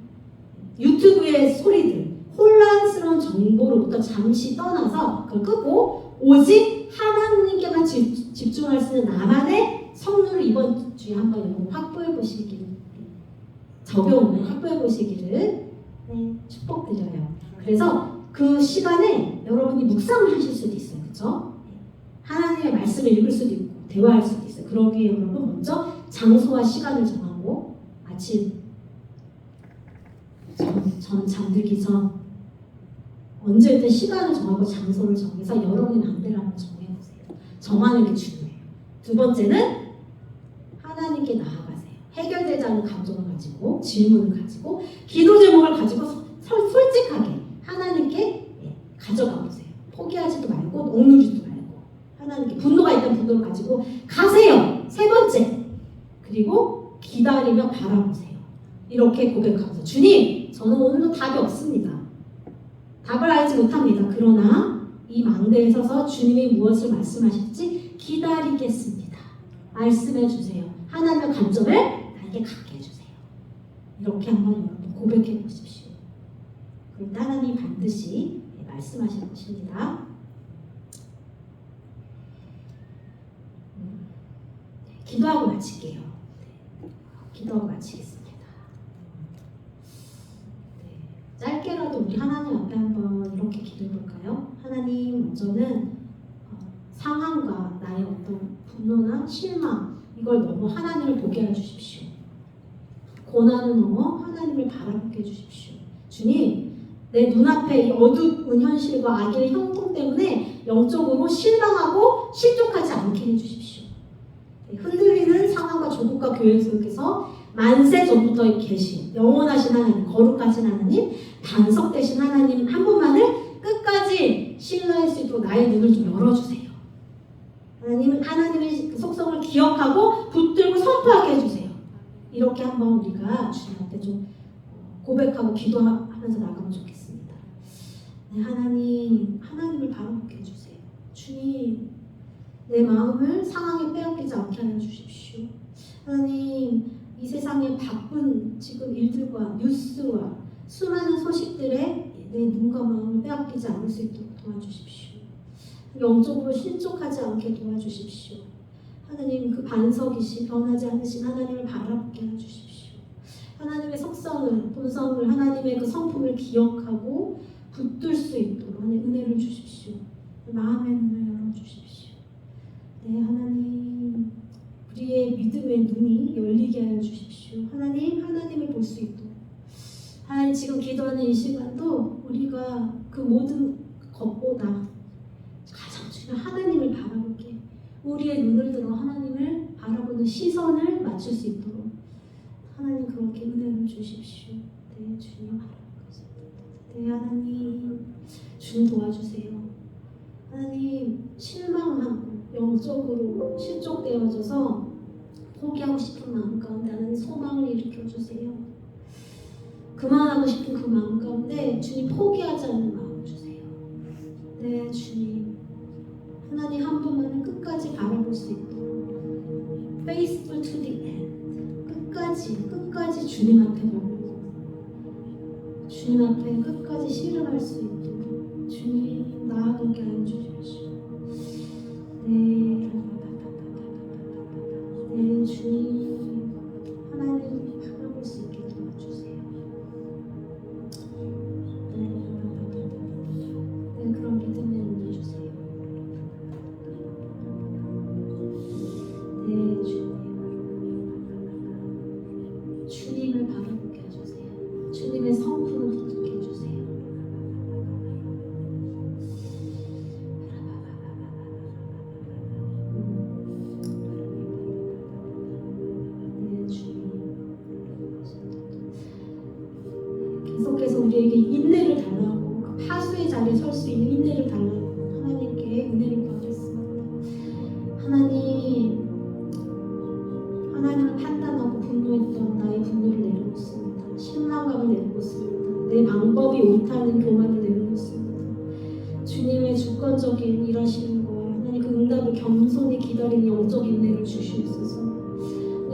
유튜브의 소리들, 혼란스러운 정보로부터 잠시 떠나서 그걸 끄고 오직 하나님께만 집중할 수 있는 나만의 성령을 이번 주에 한번 여러분 확보해 보시기를 적용을 확보해 보시기를 축복드려요. 그래서 그 시간에 여러분이 묵상을 하실 수도 있어요. 그렇죠? 하나님의 말씀을 읽을 수도 있고 대화할 수도 있어요. 그러기에 여러분 먼저 장소와 시간을 정하고 아침 잠들기 전 언제든 시간을 정하고 장소를 정해서 여러분의 망대를 한번 정해보세요. 정하는 게 중요해요. 두 번째는 하나님께 나아가세요. 해결되지 않은 감정을 가지고 질문을 가지고 기도 제목을 가지고 솔직하게 하나님께 가져가 보세요. 포기하지도 말고 억누르지도 말고 하나님께 분노가 있다면 분노를 가지고 가세요. 세 번째, 그리고 기다리며 바라보세요. 이렇게 고백하면서 주님, 저는 오늘도 답이 없습니다. 답을 알지 못합니다. 그러나 이 망대에 서서 주님이 무엇을 말씀하실지 기다리겠습니다. 말씀해 주세요. 하나님의 관점을 나에게 갖게 해주세요. 이렇게 한번 여러분 고백해 보십시오. 그럼 하나님 반드시 말씀하실 것입니다. 기도하고 마칠게요. 기도하고 마치겠습니다. 짧게라도 우리 하나님 앞에 한번 이렇게 기도해 볼까요? 하나님, 먼저는 상황과 나의 어떤 분노나 실망 이걸 넘어 하나님을 보게 해주십시오. 고난을 넘어 하나님을 바라보게 해주십시오. 주님, 내 눈앞에 이 어두운 현실과 악의 형통 때문에 영적으로 실망하고 실족하지 않게 해주십시오. 흔들리는 상황과 조국과 교회 속에서 만세 전부터 계신 영원하신 하나님, 거룩하신 하나님, 반석되신 하나님 한 분만을 끝까지 신뢰할 수 있도록 나의 눈을 좀 열어주세요. 하나님의 그 속성을 기억하고 붙들고 선포하게 해주세요. 이렇게 한번 우리가 주님 앞에 좀 고백하고 기도하면서 나가면 좋겠습니다. 네, 하나님을 바라보게 해주세요. 주님, 내 마음을 상황에 빼앗기지 않게 하여 주십시오. 하나님, 이 세상의 바쁜 지금 일들과 뉴스와 수많은 소식들에 내 눈과 마음을 빼앗기지 않을 수 있도록 도와주십시오. 영적으로 실족하지 않게 도와주십시오. 하나님, 그 반석이신 변하지 않으신 하나님을 바라보게 해주십시오. 하나님의 속성을, 본성을, 하나님의 그 성품을 기억하고 붙들 수 있도록 하나님 은혜를 주십시오. 마음의 눈을 열어주십시오. 네, 하나님, 우리의 믿음의 눈이 열리게 하여 주십시오. 하나님을 볼 수 있도록. 하나님, 지금 기도하는 이 시간도 우리가 그 모든 것보다 가장 중요한 하나님을 바라보게, 우리의 눈을 들어 하나님을 바라보는 시선을 맞출 수 있도록 하나님 그렇게 은혜를 주십시오. 네, 주님 네, 하나님, 주님 도와주세요. 하나님, 실망하고 영적으로 실족되어져서 포기하고 싶은 마음 가운데 하나님 소망을 일으켜주세요. 그만하고 싶은 그 마음 가운데 주님 포기하지 않는 마음을 주세요. 네, 주님, 하나님 한 분만은 끝까지 바라볼 수 있도록 faithful to the end, 끝까지 주님 앞에 보고 주님 앞에 끝까지 씨름할 수 있도록 주님 나아가게 하여 주십시오. 네, 주님, 하나님 바라볼 수 있게 도와주세요. 네, 그런 믿음의 눈을 주세요. 네, 주님을 바라보게 해주세요. 주님의 성품을 붙들게 해주세요. 계속해서 우리에게 인내를 달라고, 그 파수의 자리에 설 수 있는 인내를 달라고 하나님께 은혜를 분노했던 나의 분노를 내려놓습니다. 실망감을 내려놓습니다. 내 방법이 옳다는 교만을 내려놓습니다. 주님의 주권적인 일하시는 거 하나님 그 응답을 겸손히 기다리는 영적 인내를 주시옵소서.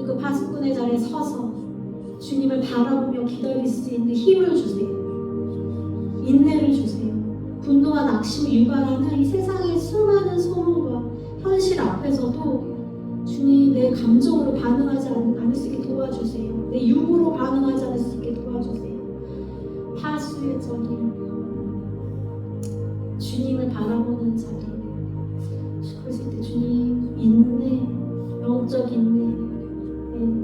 그 파수꾼의 자리에 서서 주님을 바라보며 기다릴 수 있는 힘을 주세요. 인내를 주세요. 분노와 낙심을 유발하는 이 세상의 수많은 소문과 현실 앞에서도 주님 내 감정으로 반응하지 않을 수 있게 도와주세요. 내 육으로 반응하지 않을 수 있게 도와주세요. 파수의 자리, 주님을 바라보는 자리. 그랬을 때 주님 인내, 영적 인내,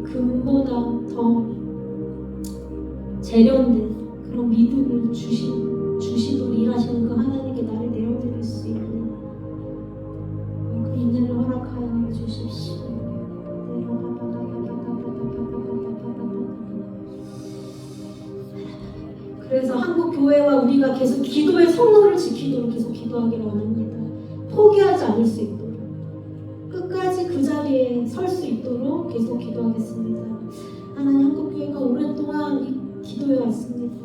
금보다 더 재련된 그런 믿음을 주시도록 일하시는 그 하나님께 나를 내어드릴 수 있는 그 인내를 허락하여 주십시오. 그래서 한국 교회와 우리가 계속 기도의 성로를 지키도록 계속 기도하기를 원합니다. 포기하지 않을 수 있도록 끝까지 그 자리에 설 수 있도록 계속 기도하겠습니다. 하나님 한국교회가 오랫동안 이 기도해 왔습니다.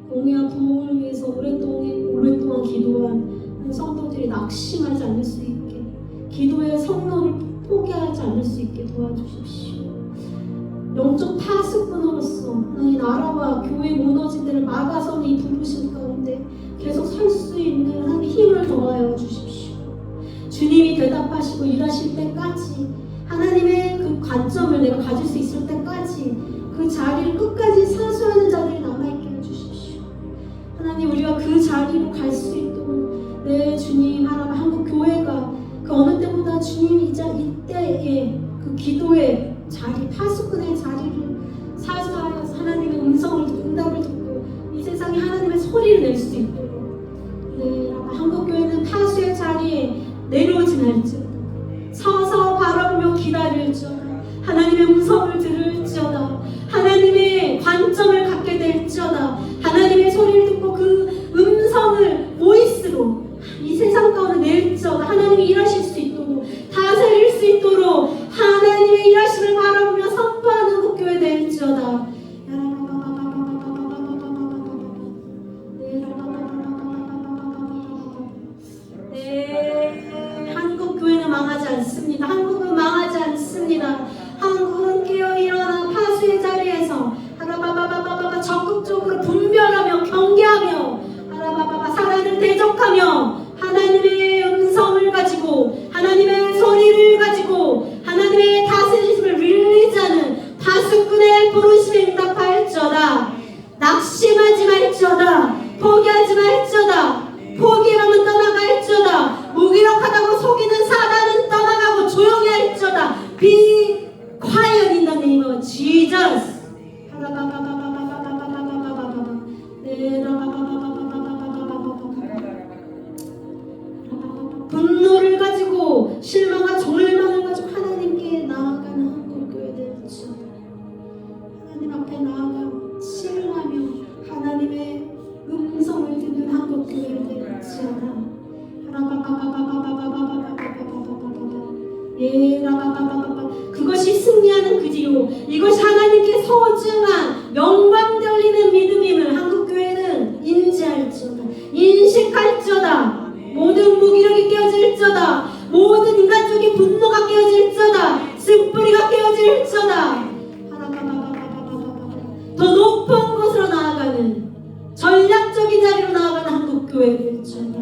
공의와 부흥을 위해서 오랫동안 기도한 성도들이 낙심하지 않을 수 있게 기도의 성로를 포기하지 않을 수 있게 도와주십시오. 영적 파수꾼으로서 하나님 나라와 교회 무너진 데를 막아서는 이 부르심 가운데 계속 설 수 있는 하나님 힘을 더하여 주십시오. 주님이 대답하시고 일하실 때까지 하나님의 그 관점을 내가 가질 수 있을 때까지 그 자리를 끝까지 사수하는 자들이 남아있게 해주십시오. 하나님 우리가 그 자리로 갈 수 있도록 내 주님 하나님 한국 교회가 그 어느 때보다 주님 이때에 그 기도의 자리 파수꾼의 자리를 사수하여서 하나님의 음성을 듣고 응답을 듣고 이 세상에 하나님의 소리를 낼 수 있도록 네, 한국 교회는 파수의 자리에 내려오지 말지어다 서서 바라보며 기다릴지어다 하나님의 음성을 들을지어다 하나님의 관점을 갖게 될지어다 하나님의 소리를 듣고 그 음성을 보이스로 이 세상 가운데 낼지어다 하나님이 일하실 수 있도록 다스릴 수 있도록 하나님의 일하심을 바라보며 선포하는 한국교회 될지어다. 네, 한국교회는 망하지 않습니다. 한국은 망하지 않습니다. 한국은 깨어 일어나 파수의 자리에서 적극적으로 분별하며 경계하며 사랑을 대적하며 하나님의 음성을 가지고 하나님의 소리를 가지고 하나님의 다스리심을 릴리즈하는 파수꾼의 부르심에 응답할지어다. 낙심하지 말지어다. 포기하지 말지어다. 포기하면 떠나갈지어다. 무기력하다고 속이는 사단은 떠나가고 조용히 할지어다. Be quiet in the name of Jesus. 분노를 가지고 실망과 절망을 가지고 하나님께 나아가는 한국교회 될지어다. 하나님 앞에 나아가 신뢰하며 하나님의 음성을 듣는 한국교회 될지어다. 그것이 승리하는 그 뒤로 이것이 하나님께 소중한 영광 돌리는 믿음임을 한국교회는 인지할지어다. 인식할지어다. 모든 무기력이 깨어질지어다. 모든 인간적인 분노가 깨어질지어다. 쓴뿌리가 깨어질지어다. 더 높은 곳으로 나아가는 전략적인 자리로 나아가는 한국교회 될지어다.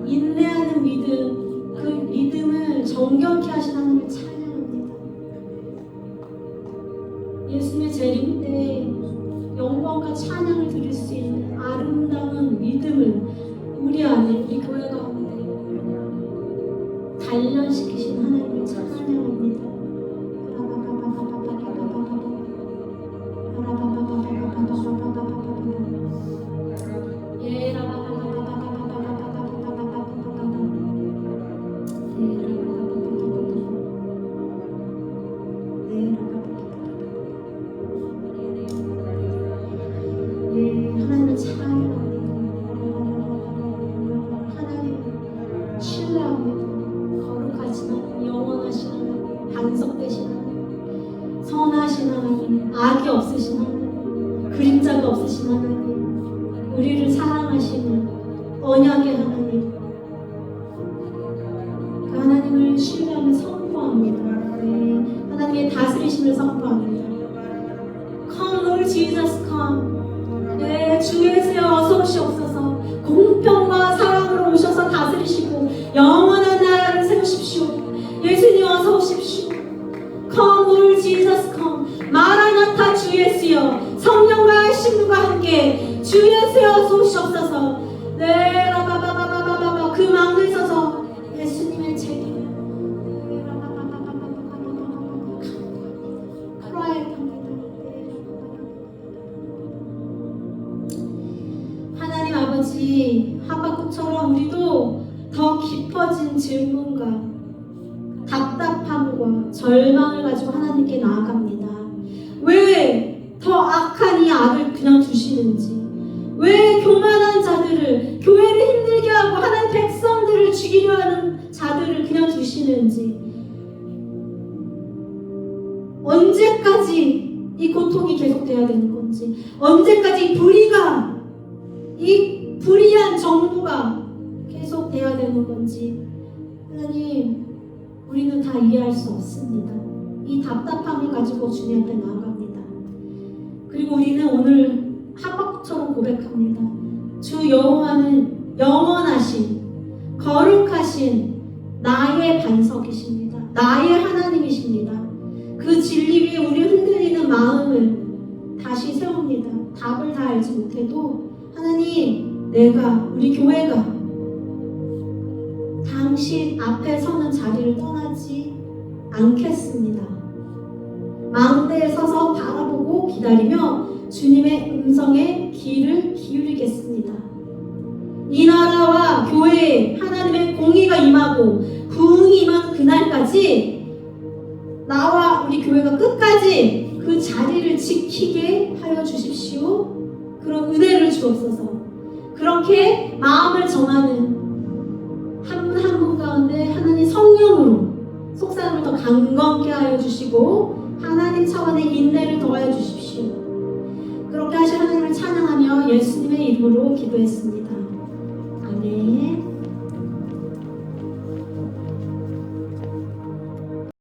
인내하는 믿음, 그 믿음을 정결케 하신 하나님을 찬양합니다. 예수님의 재림 때 영광과 찬양을 드릴 수 있는 아름다운 믿음을 우리 안에, 우리 교회 가운데 단련시키신 하나님을 찬양합니다. 사랑하시는 언약의 하나님, 그 하나님을 신뢰하며 선포합니다. 네, 하나님의 다스리심을 선포합니다. Come Lord Jesus come. 네, 주 예수여 어서 오시옵소서. 공평과 사랑으로 오셔서 다스리시고 영원한 나라를 세우십시오. 예수님 어서 오십시오. Come Lord Jesus come. 마라나타 주 예수여, 성령과 신부가 함께 주 예수여 어서 오시옵소서. 네, 라바바바바바바, 그 망대에 서서 예수님의 제길 하나님 아버지, 하박국처럼 우리도 더 깊어진 질문과 답답함과 절망을 가지고 하나님께 나아갑니다. 왜 더 악한 이 악을 그냥 두시는지, 왜 교만한 자들을, 교회를 힘들게 하고 하나님 백성들을 죽이려 하는 자들을 그냥 두시는지, 언제까지 이 고통이 계속돼야 되는 건지, 언제까지 이 불의한 정부가 계속돼야 되는 건지, 하나님, 우리는 다 이해할 수 없습니다. 이 답답함을 가지고 주님 앞에 나아갑니다. 그리고 우리는 오늘 하박국처럼 고백합니다. 주 여호와는 영원하신, 거룩하신 나의 반석이십니다. 나의 하나님이십니다. 그 진리 위에 우리 흔들리는 마음을 다시 세웁니다. 답을 다 알지 못해도 하나님, 내가, 우리 교회가 당신 앞에 서는 자리를 떠나지 않겠습니다. 망대에 서서 바라보고 기다리며 주님의 음성에 귀를 기울이겠습니다. 이 나라와 교회에 하나님의 공의가 임하고 부흥이 임하는 그날까지 나와 우리 교회가 끝까지 그 자리를 지키게 하여 주십시오. 그런 은혜를 주옵소서. 그렇게 마음을 정하는 한 분 한 분 가운데 하나님 성령으로 속사람을 더 강건케 하여 주시고 하나님 차원의 인내를 더하여 주십시오. 그렇게 하신 하나님을 찬양하며 예수님의 이름으로 기도했습니다.